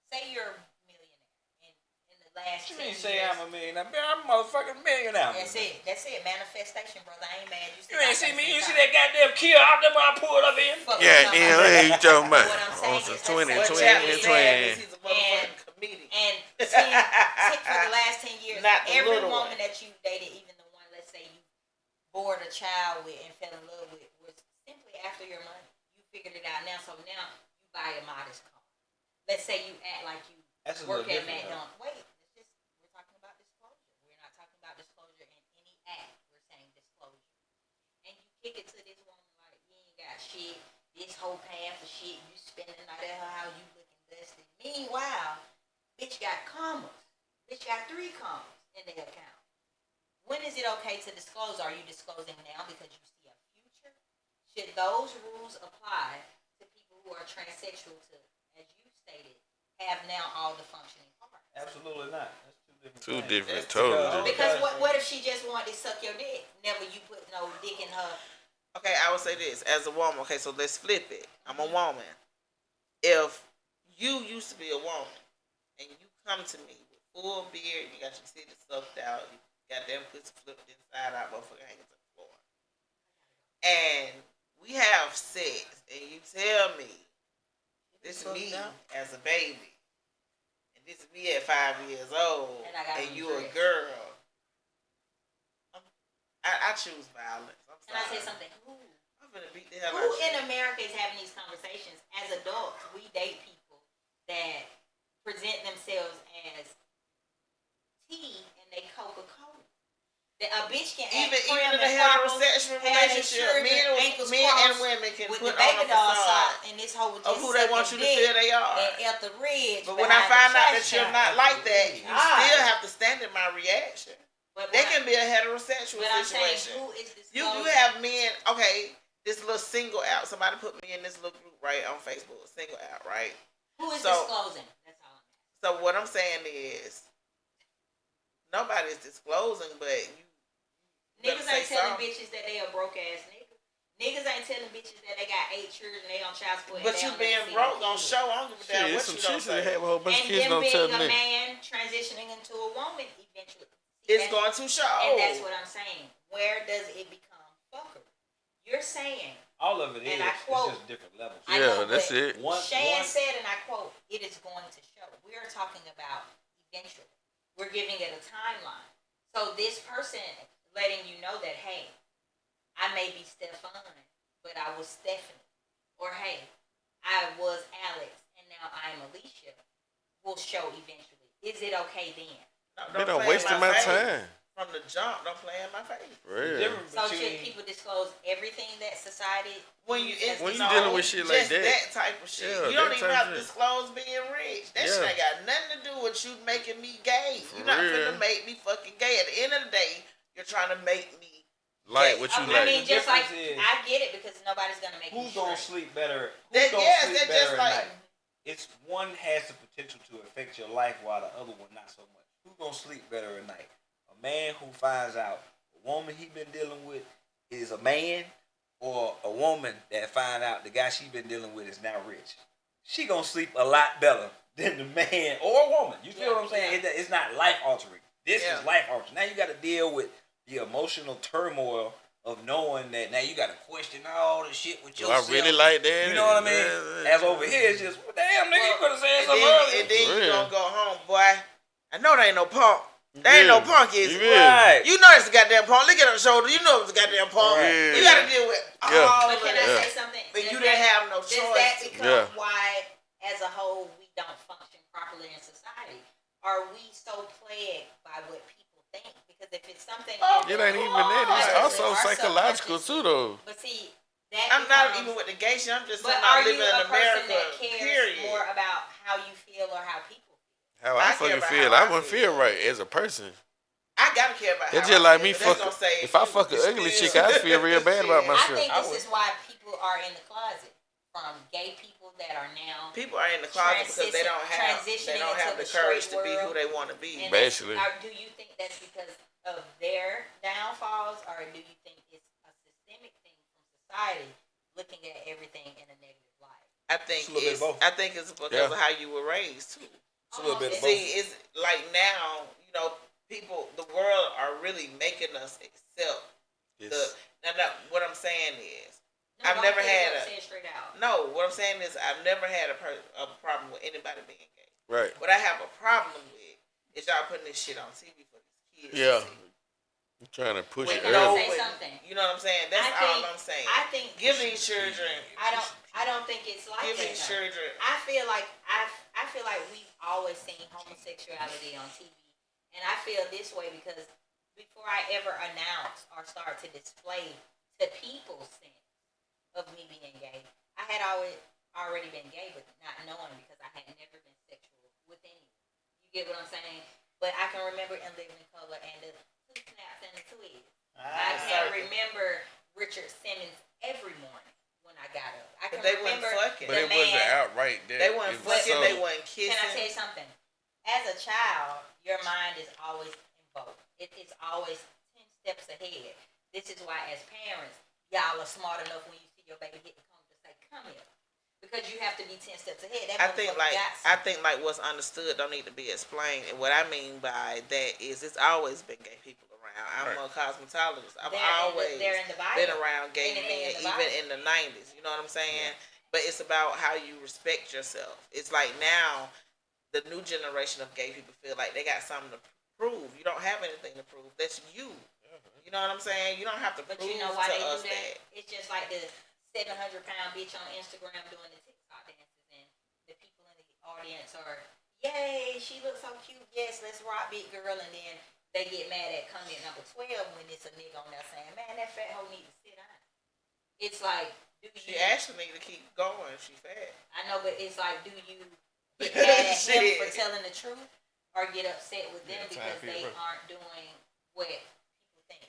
Say you're a millionaire in the last. You mean say I'm a millionaire? I'm a motherfucking millionaire. That's it. That's it. Manifestation, brother. I ain't mad. You ain't see me. You see that goddamn kill out there when I pulled up in? Yeah, damn. Hey, you talking about? What I'm saying is 20. He's a motherfucking comedian. And for the last 10 years, every woman that you dated, even the one, let's say you bored a child with and fell in love with, was simply after your money. You figured it out now, so now you buy a modest car. Let's say you act like you work at McDonald's. Wait, we're talking about disclosure. We're not talking about disclosure in any act. We're saying disclosure. And you kick it to this woman like, you ain't got shit. This whole path of shit, you spending the night at her house, you looking dusty. Meanwhile, bitch got commas. Bitch got 3 commas in their account. When is it okay to disclose? Are you disclosing now because you see a future? Should those rules apply to people who are transsexual to, as you stated, have now all the functioning parts? Absolutely not. That's two different, totally different. Because what if she just wanted to suck your dick? Never you put no dick in her. Okay, I would say this as a woman. Okay, so let's flip it. I'm a woman. If you used to be a woman and you come to me with full beard, you got your titties sucked out, you got them pussy flipped inside out, motherfucker hanging to the floor, and we have sex, and you tell me this is me as a baby, and this is me at 5 years old, and you a girl, I choose violence. Can I say something? I'm gonna beat the hell Who out of you. in America is having these conversations? As adults, we date people that present themselves as tea and they Coca-Cola. That a bitch can even in a heterosexual relationship, men and women can with put the baby on a doll facade and this whole of who they want you to feel they are. And at the ridge. But when I find out that you're not like that, you still have to stand in my reaction. But that can be a heterosexual situation. Who is this? You have men. Okay, this little single out. Somebody put me in this little group right on Facebook. Single out, right? Who is disclosing? That's all. So what I'm saying is, nobody's disclosing, but you. Niggas ain't telling bitches that they a broke ass nigga. Niggas ain't telling bitches that they got 8 children and they on child support. But you being broke gonna show. I don't give a damn what you don't say. Have a whole bunch of kids them don't tell being a man transitioning into a woman eventually. It's going to show. And that's what I'm saying. Where does it become fuckery? You're saying. All of it and is. I quote, it's just different levels. Yeah, that's it. Shan said, and I quote, it is going to show. We are talking about eventually. We're giving it a timeline. So this person letting you know that, hey, I may be Stefan, but I was Stephanie. Or, hey, I was Alex, and now I'm Alicia, will show eventually. Is it okay then? No, don't wasting my time. From the jump, don't play in my face. Real. So should people disclose everything that society? When you dealing with shit like that type of shit, yeah, you don't even have to disclose being rich. That shit ain't got nothing to do with you making me gay. You're not finna make me fucking gay. At the end of the day, you're trying to make me like what you like. I mean, just like I get it because nobody's gonna make. Who's gonna sleep better? Who's gonna sleep better at night? It's one has the potential to affect your life, while the other one not so much. Who's gonna sleep better at night? A man who finds out a woman he been dealing with is a man, or a woman that find out the guy she been dealing with is now rich. She gonna sleep a lot better than the man or a woman. You feel what I'm saying? It's not life altering. This is life altering. Now you got to deal with the emotional turmoil of knowing that now you got to question all the shit with yourself. I really like that. You know what I mean? As over here, it's just, damn, nigga, you could have said something earlier. And then you gonna go home, boy. I know there ain't no punk. There ain't no punk, is it? Right. You know it's a goddamn punk. Look at her shoulder. You know it's a goddamn punk. Yeah. You got to deal with all of But can that. I say something? But you didn't have no choice. Does that become why, as a whole, we don't function properly in society? Are we so plagued by what people think? Because Because if it's something, It ain't even that. It's Consciously also or psychological too, though. But see, that I'm not becomes- even with the gay shit. I'm just But talking about are you living in a person America. that cares Period. more about how you feel or how people feel? How I I care fucking about feel, how I I wouldn't feel. feel right as a person. I gotta care about It's how just I like feel, me but that's fuck. gonna say If I you. fuck an ugly Still- chick, I'd feel real bad about Shit. I myself. think this is why people are in the closet. From gay people that are now People are in the closet because they don't have transitioning the into the courage to straight be who world. they want to be. And Basically. do you think that's because of their downfalls, or do you think it's a systemic thing from society looking at everything in a negative light? I think It's a little bit of both. I think it's because of how you were raised too. It's a little bit of both. See, it's like now, people, the world are really making us accept Yes. Now, what I'm saying is, No, I've don't never say it, had say it straight out. no. What I'm saying is, I've never had a problem with anybody being gay. Right. What I have a problem with is y'all putting this shit on TV for these kids. Yeah. To see. I'm trying to push With it no, early. Say something. you know what I'm saying? That's all I'm saying. I think Give these children. I don't think it's like Give that. these though. children. I feel like we've always seen homosexuality on TV, and I feel this way because before I ever announce or start to display to people's sense of me being gay, I had already been gay, but not knowing because I had never been sexual with anyone. You get what I'm saying? But I can remember in Living in Color and the Two Snaps and the Twigs. I can remember Richard Simmons every morning when I got up. I can But they weren't remember fucking. But it wasn't outright there. They weren't It was fucking. subtle. They weren't kissing. Can I tell you something? As a child, your mind is always invoked. It's always 10 steps ahead. This is why, as parents, y'all are smart enough when you see your baby hit the cone to say, "Come here," because you have to be 10 steps ahead. That I think motherfucker got I something. think like what's understood don't need to be explained. And what I mean by that is it's always been gay people around. I'm a cosmetologist. I've always they're in the Bible. been around gay Anything men, in the even Bible. in the 90s. You know what I'm saying? But it's about how you respect yourself. It's like now the new generation of gay people feel like they got something to prove. You don't have anything to prove. That's you. You know what I'm saying? You don't have to But prove you know why to they do us that? It's just like the 700-pound bitch on Instagram doing the TikTok dances, and the people in the audience are, "Yay, she looks so cute. Yes, let's rock, big girl." And then they get mad at comment number 12 when it's a nigga on there saying, "Man, that fat hoe need to sit down." It's like, do you? She actually need to keep going. She fat. I know, but it's like, do you get mad at him Shit. for telling the truth, or get upset with them Yeah, time because for your they birthday. aren't doing what people think?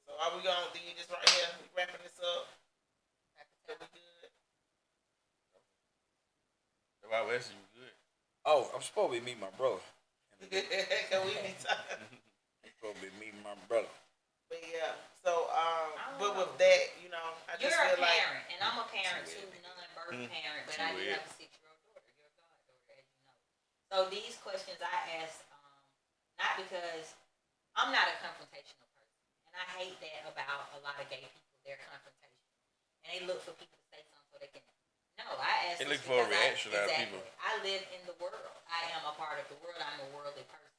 So are we gonna do this right here? We wrapping this up? Are we good? Why Wesley was good? Oh, I'm supposed to be meeting my brother. Can we be talking? I'm supposed to be meeting my brother. But yeah, so don't but know. with that, I You're just a feel like parent, and I'm a parent too, non-birth parent, but I do Weird. have a 6-year-old daughter. You're a goddaughter, as you know. So these questions I ask, not because I'm not a confrontational person, and I hate that about a lot of gay people. They're confrontational, and they look for people to say something so they can. No, I ask. They this look for a because reaction out of exactly. people. I live in the world. I am a part of the world. I'm a worldly person.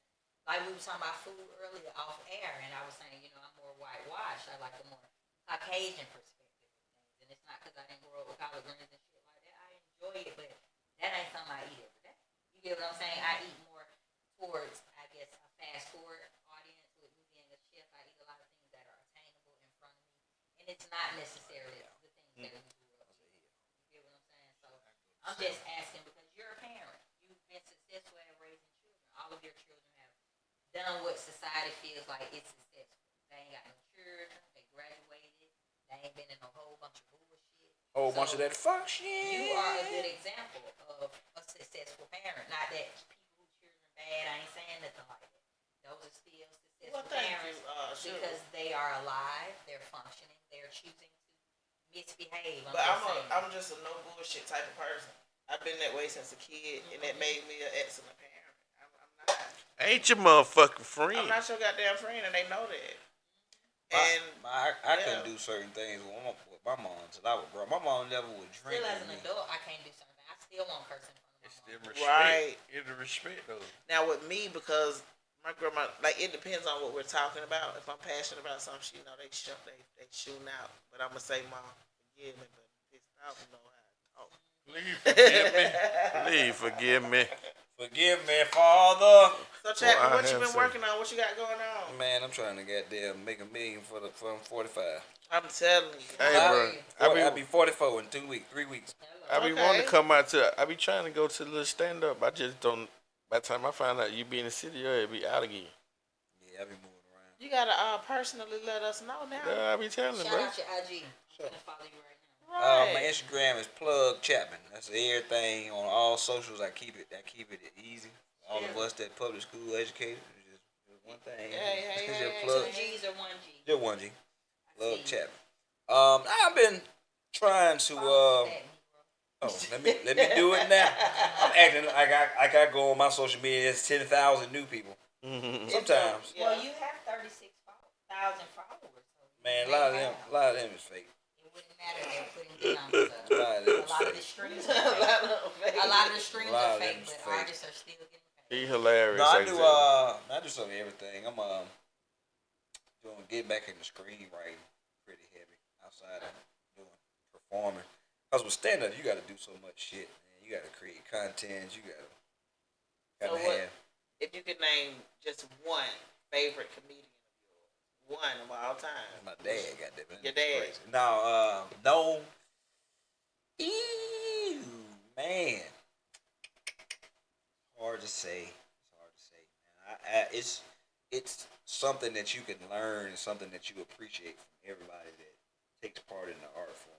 Like we were talking about food earlier off air, and I was saying, I'm more whitewashed. I like the more Caucasian perspective of things, and it's not because I didn't grow up with collard greens and shit like that. I enjoy it, but that ain't something I eat every day. You get what I'm saying? I eat more towards, I guess, a fast food audience. With me being a chef, I eat a lot of things that are attainable in front of me, and it's not necessarily the things that we grew up with. You get what I'm saying? So I'm just asking because you're a parent. You've been successful at raising children. All of your children have done what society feels like it's successful. They ain't got no children. They graduated. They ain't been in a whole bunch of bullshit. Whole bunch of that fuck shit. You are a good example of a successful parent. Not that people who children bad. I ain't saying nothing like that. Those are still successful Well, thank parents you, because they are alive. They're functioning. They're choosing to misbehave. but I'm just a no bullshit type of person. I've been that way since a kid, and that made me an excellent parent. I'm not. Ain't your motherfucking friend. I'm not your goddamn friend, and they know that. And I couldn't do certain things with my mom until I was grown. My mom never would drink Still as with an me. adult, I can't do something. I still won't curse in front of my It's mom. the respect. Right. It's the respect though. now with me, because my grandma, like, it depends on what we're talking about. If I'm passionate about something, they shooting out. But I'm gonna say, Mom, forgive me, but I'm pissed off. You know how I talk. Please forgive me. Please forgive me. Forgive me, Father. So So, Chapman, Well, I what you have been some. working on? What you got going on? Man, I'm trying to goddamn make $1 million for 45. I'm telling you. Hey, bro, I'll be 44 in 2 weeks, 3 weeks. I be Okay. wanting to come out to. I be trying to go to the little stand up. I just don't. By the time I find out you be in the city, it be out again. Yeah, I be moving around. You gotta personally let us know now. Yeah, I be telling Shout bro. out your IG. I'm gonna follow you right now. Right. My Instagram is Plug Chapman. That's everything on all socials. I keep it easy. All of us that public school educated, it's just one thing. Hey, It's hey, just hey, Plug. 2 G's or 1 G? Just 1 G. I Plug see you. Chapman. I've been trying to. Follow me back, Negro. Let me do it now. I'm acting like I got go on my social media. It's 10,000 new people. Sometimes, Yeah. Well, you have 36,000 followers. So man, you a may lot have. of them is fake. It wouldn't matter. They're putting the numbers up. A lot of them A is lot of the fake. streams are fake. A lot of the streams A lot are of them fake, is but fake. artists are still getting paid. He hilarious. No, like that. I do some of everything. I'm doing get back into screenwriting pretty heavy outside of doing performing. Cause with stand up you gotta do so much shit, man. You gotta create content, you gotta So what? have If you could name just one favorite comedian of yours, one of all time. my dad got that, man. Your dad. No, ew, man. Hard to say. It's hard to say, man. It's something that you can learn and something that you appreciate from everybody that takes part in the art form.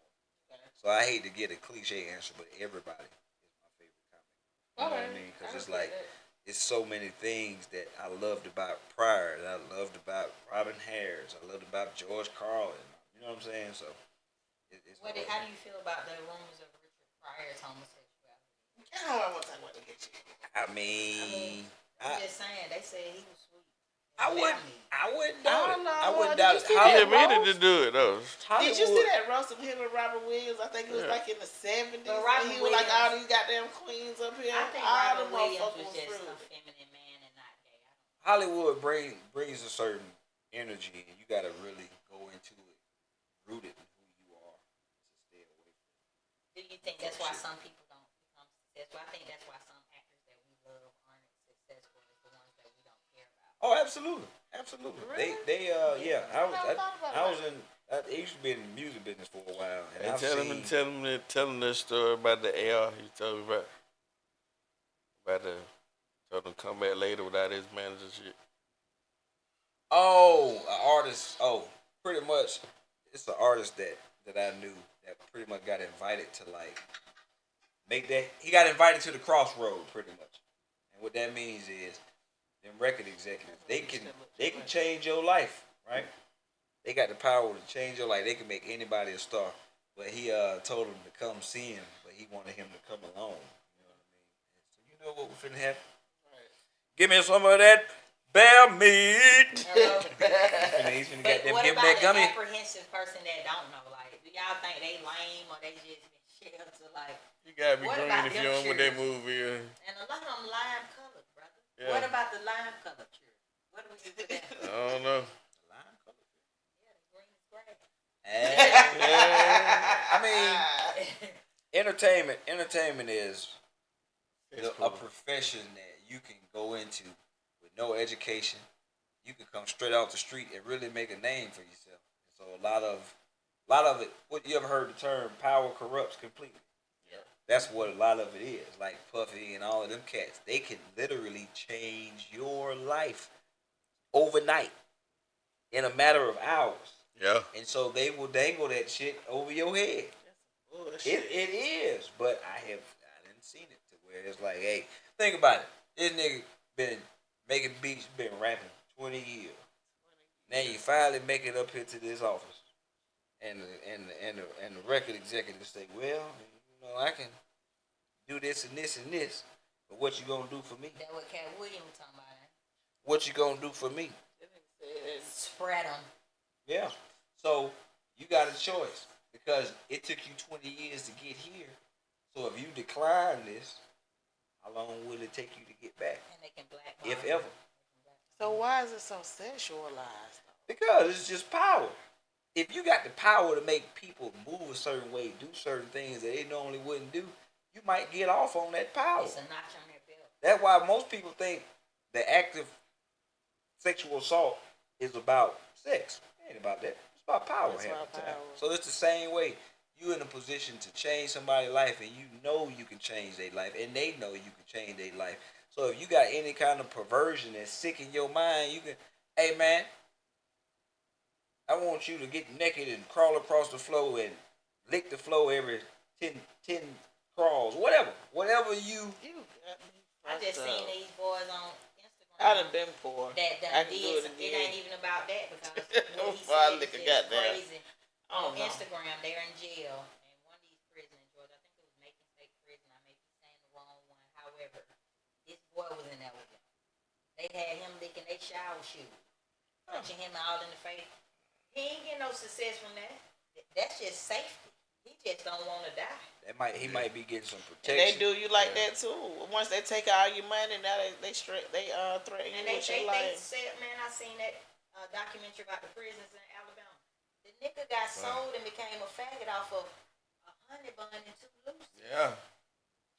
Okay. So I hate to get a cliche answer, but everybody is my favorite comic. You know what I mean? Because it's like it's so many things that I loved about Pryor, that I loved about Robin Harris, I loved about George Carlin. You know what I'm saying? So it's How do you feel about the rumors of Richard Pryor's homosexuality? I want to talk about the good shit. I mean, I'm just saying, they said he was sweet. I wouldn't doubt it. Oh, no. I wouldn't Did doubt you it. see He that admitted to roast? do it though. Did you see that roast of him and Robert Williams? I think it was Yeah. like in the 70s. But Robert He was like all Williams- these goddamn queens up here. I think all Robert them Williams motherfuckers was just fruit. a feminine man and not gay. Hollywood brings a certain energy, and you got to really go into it, rooted in who you are, to stay away from it. Do you think that's why some people don't become successful? I think that's why some actors that we love aren't as successful as the ones that we don't care about. Oh, absolutely. Really? They yeah. I was it. in. I used to be in the music business for a while, and Hey, I've seen. tell him that story about the AR he told me about the told him to come back later without his manager shit. Oh, an artist. Oh, pretty much, it's an artist that I knew that pretty much got invited to like make that. He got invited to the crossroad, pretty much, and what that means is, them record executives they can change your life, right? They got the power to change your life. They can make anybody a star. But he told him to come see him, but he wanted him to come alone. You know what I mean? So you know what was finna happen? Right. Give me some of that bear meat. Hello? He's finna But get them. what Give me about that the gummy. apprehensive person that don't know? Like, do y'all think they lame or they just been shelled to like? You gotta be What green about if them you on with that children? movie. And a lot of them lime colored, brother. Yeah. What about the lime colored children? What do we do for that? I don't know. Yeah, the green is gray. I mean, entertainment is It's a cool. profession that you can go into with no education. You can come straight out the street and really make a name for yourself. So a lot of it. What you ever heard the term "power corrupts completely"? Yeah. That's what a lot of it is. Like Puffy and all of them cats, they can literally change your life overnight in a matter of hours. Yeah. And so they will dangle that shit over your head. Bullshit. It is, but I didn't seen it to where it's like, hey, think about it. This nigga been making beats, been rapping 20 years. Now you finally make it up here to this office, and the record executives say, well, you know, I can do this and this and this, but what you gonna do for me? That what Cat Williams was talking about. What you gonna do for me? Spread them. Yeah. So you got a choice because it took you 20 years to get here. So if you decline this, how long will it take you to get back? And they can blackball. If ever. So why is it so sexualized? Because it's just power. If you got the power to make people move a certain way, do certain things that they normally wouldn't do, you might get off on that power. It's a notch on their belt. That's why most people think the active sexual assault is about sex. It ain't about that. It's about power. It's half about the time. power. So it's the same way. You in a position to change somebody's life, and you know you can change their life, and they know you can change their life. So if you got any kind of perversion that's sick in your mind, you can, hey man, I want you to get naked and crawl across the floor and lick the floor every 10 crawls, whatever you. You got me. I just seen these boys on Instagram. I done been poor. That I done can do did. it It again. ain't even about that because what he Before I said lick a is just goddamn- crazy. I don't On know. Instagram, they're in jail, and one of these prisons in Georgia, I think it was Macon State Prison. I may be saying the wrong one. However, this boy was in there with them. They had him licking their shower shoes, punching him all in the face. He ain't getting no success from that. That's just safety. He just don't want to die. He might be getting some And protection. they do you like that too. Once they take all your money, now they threaten you And they with your life. said, man, I seen that documentary about the prisons in Alabama. The nigga got sold and became a faggot off of a honey bun and 2 loose. Yeah.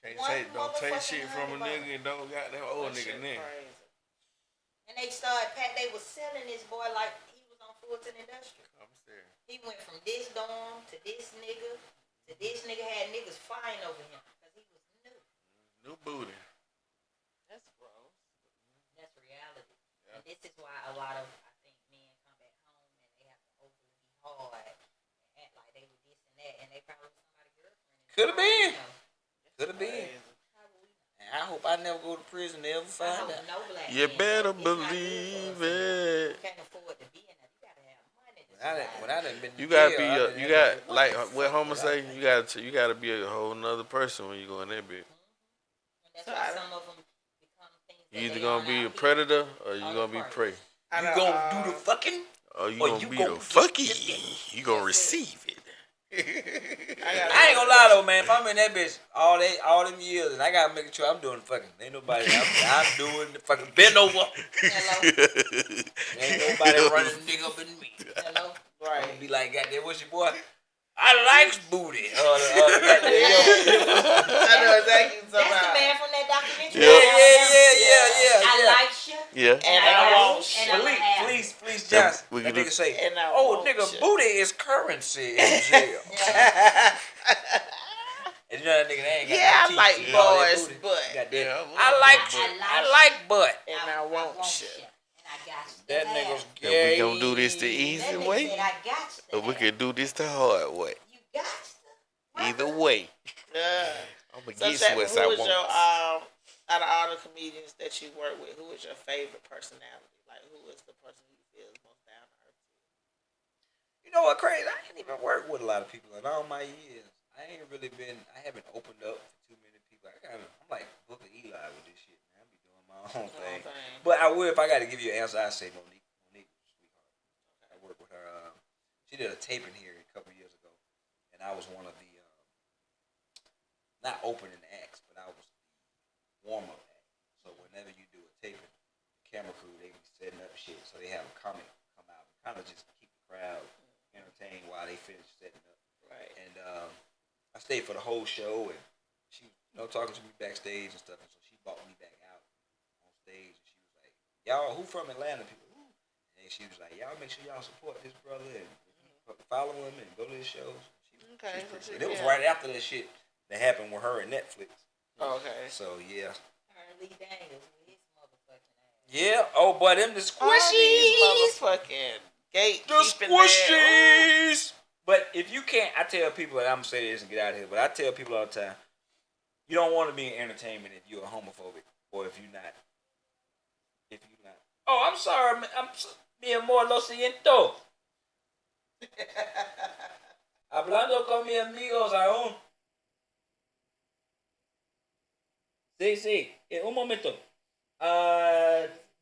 Don't take motherfucking shit from a honey nigga and don't got that old That nigga shit name. crazy. And they was selling this boy like he was on Fulton Industrial. I'm serious. He went from this dorm to this nigga had niggas fighting over him because he was new. New booty. That's gross. That's reality. Yeah. And this is why a lot of, I think, men come back home and they have to overly be hard and act like they were this and that, and they probably was somebody's girlfriend. Could have been. You know, Could have been. how would we know? And I hope I never go to prison to ever I find hope out. no black You man, better it's not good for us believe to know. it. You can't afford to be in there. You gotta have money to When I done been to You gotta jail, be I done you had got to- like what Homer say. You gotta be a whole nother person when you go in that bitch. And that's why some of them become things that You either they gonna aren't be a out here. predator or you Or gonna be the prey. I You know, gonna do the fucking? Or you Or gonna you be gonna the get fucky. You gonna That's it. receive it. I ain't gonna lie though, man. If I'm in that bitch all them years, and I gotta make sure I'm doing the fucking. Ain't nobody. I'm doing the fucking bend over. Hello. Ain't nobody running nigga up in me. Hello. I'm right. gonna be like, goddamn, what's your boy? I likes booty. Goddamn, I know exactly what you're That's talking the about. man from that documentary. Yeah. I like you. Yeah. And I won't and I'm shit. a Please, Johnson. we That can nigga say, And I oh, won't nigga, shit. booty is currency in jail. And you know that nigga that ain't got Yeah, no I teeth. like He all that boys, booty. but Goddamn. Yeah, I like butt. and I won't shit. And I got you. That nigga's And gay. we gonna do this the easy That nigga way, said, I got you. or we can do this the hard way. You got you. Either way, I'm gonna So, get Chapman, what I who is want. your out of all the comedians that you work with, who is your favorite personality? Like, who is the person you feel is most down to earth? You know what, crazy? I ain't even worked with a lot of people in all my years. I haven't opened up for too many people. I'm like Booker Eli with this shit, man. I be doing my own thing. But I would, if I got to give you an answer, I'd say Monique. Monique was a sweetheart. I worked with her. She did a taping here a couple years ago, and I was one of the, not opening acts, but I was the warm-up act. So whenever you do a taping, the camera crew, they be setting up shit, so they have a comic come out and kind of just keep the crowd entertained while they finish setting up. Right. And I stayed for the whole show, and she, talking to me backstage and stuff. And so she brought me back out on stage, and she was like, "Y'all, who from Atlanta?" People, who? And she was like, "Y'all make sure y'all support this brother and follow him and go to his shows." Okay. And it was right after that shit that happened with her and Netflix. Okay. So yeah. Lee Daniels with his motherfucking ass. Yeah. Oh, boy, them the All these squishies. motherfucking gate The squishies. But if you can't, I tell people, and I'm gonna say this and get out of here, but I tell people all the time, you don't want to be in entertainment if you're homophobic or if you're not. Oh, I'm sorry, mi amor, lo siento. Hablando con mis amigos aún. Sí. Un momento.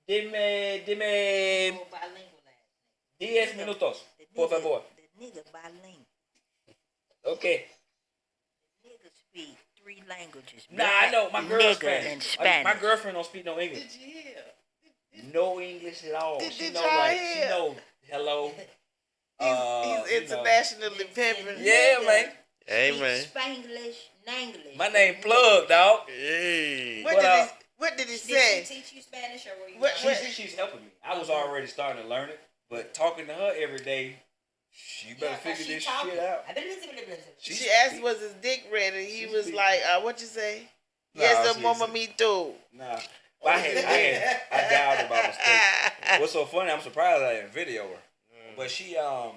Dime 10 minutos, por favor. The nigga bilingual. Okay. The nigga speak 3 languages. Nah, I know. My girl nigga Spanish. and Spanish. My girlfriend don't speak no English. Did you hear? No English at all. Did She y'all know like hear? she know hello. He's internationally pimping. Yeah, man. Hey Speak man. Spanglish, Nanglish. My name Plug, dog. Hey. What But, did What did he Did say? she teach you Spanish or were you? What- She's helping me. I was already starting to learn it, but talking to her every day, you better figure this shit out. She asked, was his dick ready? He was like, what you say? Yes, mama, me too. Nah. But I dialed her by mistake. What's so funny, I'm surprised I didn't video her. But she, yeah,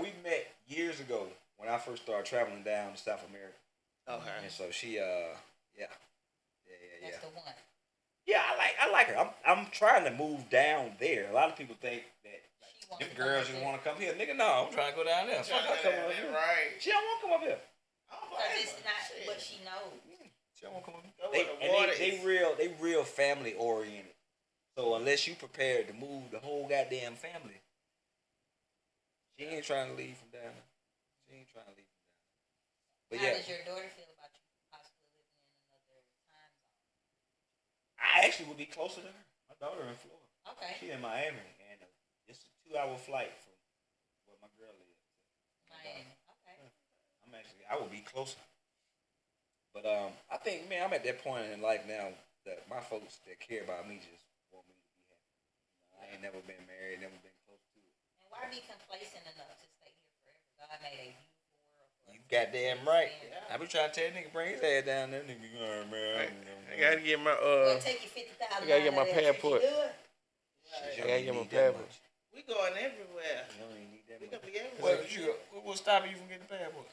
we met years ago when I first started traveling down to South America. Okay. And so she, yeah. That's the one. Yeah, I like her. I'm trying to move down there. A lot of people think that different girls just want to come here. Nigga, no, I'm trying to go down there. Fuck her coming up here. Right. She don't want to come up here. Because it's not what she knows. She don't want to come up here. They real family oriented. So unless you prepared to move the whole goddamn family, she ain't trying to leave from down there. She ain't trying to leave from down there. But How yeah, does your daughter feel about you possibly living in another time zone? I actually would be closer to her. My daughter in Florida. Okay. She in Miami, and it's a 2-hour flight from where my girl lives. Miami. Okay. I would be closer. But I think, man, I'm at that point in life now that my folks that care about me just want me to be happy. I ain't never been married, never been close to it. And why be complacent enough to stay here forever? God made a beautiful world for us. You goddamn right. I be trying to tell that nigga bring his ass down there. Nigga, man. I gotta get my Well, take you 50,000. I gotta get my passport. I gotta get my passport. We going everywhere. You don't even need that We much. gonna be everywhere. What's stopping you from getting the passport?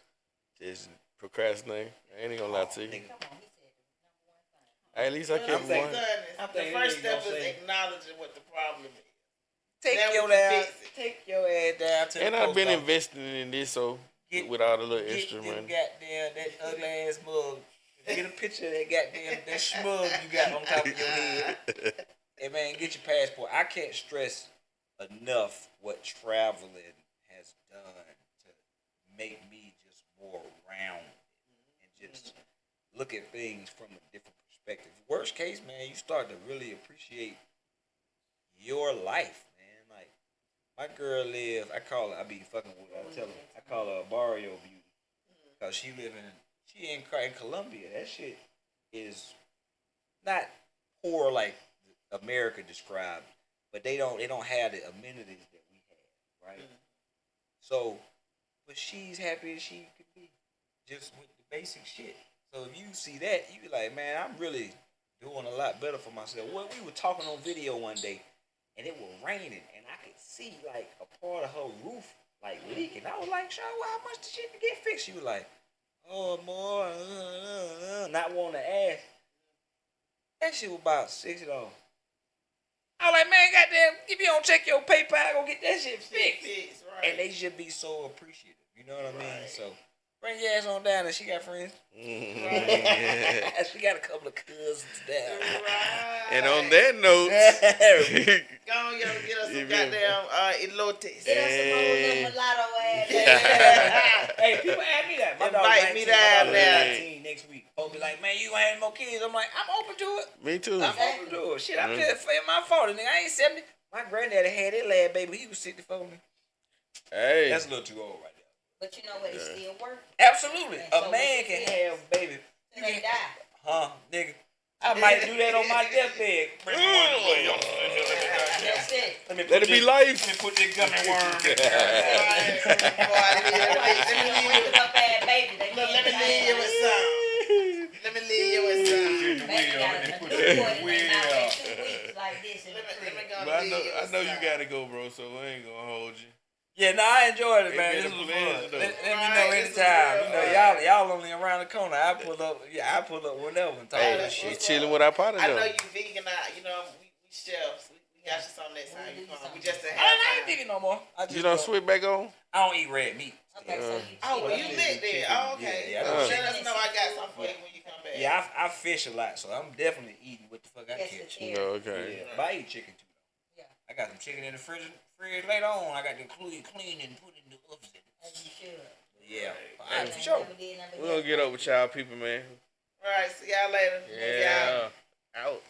Just procrastinating. I ain't gonna lie to you. Come on, he said the number one thing. At least I Well, kept I'm one. the first step is acknowledging what the problem is. Take Now your we can ass, fix it. take your ass down to And the I've post been office. investing in this, so Get- with all the little Get extra them money. goddamn that ugly ass mug. Get a picture of that goddamn that smug you got on top of your head. Hey man, get your passport. I can't stress enough what traveling has done to make me just more rounded and just look at things from a different perspective. Worst case, man, you start to really appreciate your life, man. Like my girl live, I be fucking with her. I tell her, I call her a barrio beauty because she in Colombia. That shit is not poor like America described, but they don't have the amenities that we have, right? So, but she's happy as she could be, just with the basic shit. So if you see that, you be like, man, I'm really doing a lot better for myself. Well, we were talking on video one day, and it was raining, and I could see like a part of her roof like leaking. I was like, "Sean, well, how much did she get fixed?" She was like, "Oh, more," not wanting to ask. That shit was about $60. I was like, man, goddamn, if you don't check your PayPal, go get that shit fixed. Right. And they should be so appreciative. You know what I mean? So bring your ass on down, and she got friends. She got a couple of cousins down. Right. And on that note, Go on, y'all, get us some goddamn elotes. Get us some old mulatto ass. Hey, people ask me that. My dog Invite me 19, my down dog there. 19 next week. Folks be like, man, you gonna have any more kids? I'm like, I'm open to it. me too. I'm open to it. Shit, I'm just in my fault. Nigga, I ain't 70. My granddaddy had that lad baby. He was 64. Hey, That's a little too old right there. But you know what? It's still working. Absolutely. And A so man with can kids, have baby. till they die. Huh, nigga. I might do that on my deathbed. Bring me one of them. That's it. let it be life. Let me put this gummy worm in Before I leave, let me Waking up bad baby. They Look, let me can't leave you with something. Let me leave you with something. Baby got a newborn in their mouth at 2 weeks like this in the Let me crib. go But I leave know, you I with know you something. gotta go, bro. So I ain't gonna hold you. Yeah, no, I enjoyed it, It man. been This a was pleasure, fun. though. Let me know Right, anytime. this You was know, real. y'all only around the corner. I pull up. Yeah, I pull up whenever and talk Hey, that she shit. chilling with our partner I know though. you vegan, you know, we chefs. We got you some next time you come. We just I a ain't half thinking no more. I just You don't switch back on? I don't eat red meat. Okay, so you Oh, well, chill. you lit then. Oh, okay. Yeah, Well, yeah. let us know I got something for you when you come back. Yeah, I fish a lot, so I'm definitely eating what the fuck I Yes, catch. it's No, here. okay. Yeah, but I eat chicken too. Yeah. I got some chicken in the fridge later on. I got to clean and put in the oven. As you should. Yeah, Hey, for sure. Never did, never We're gonna did. get over with y'all people, man. All right, see y'all later. Yeah. Out.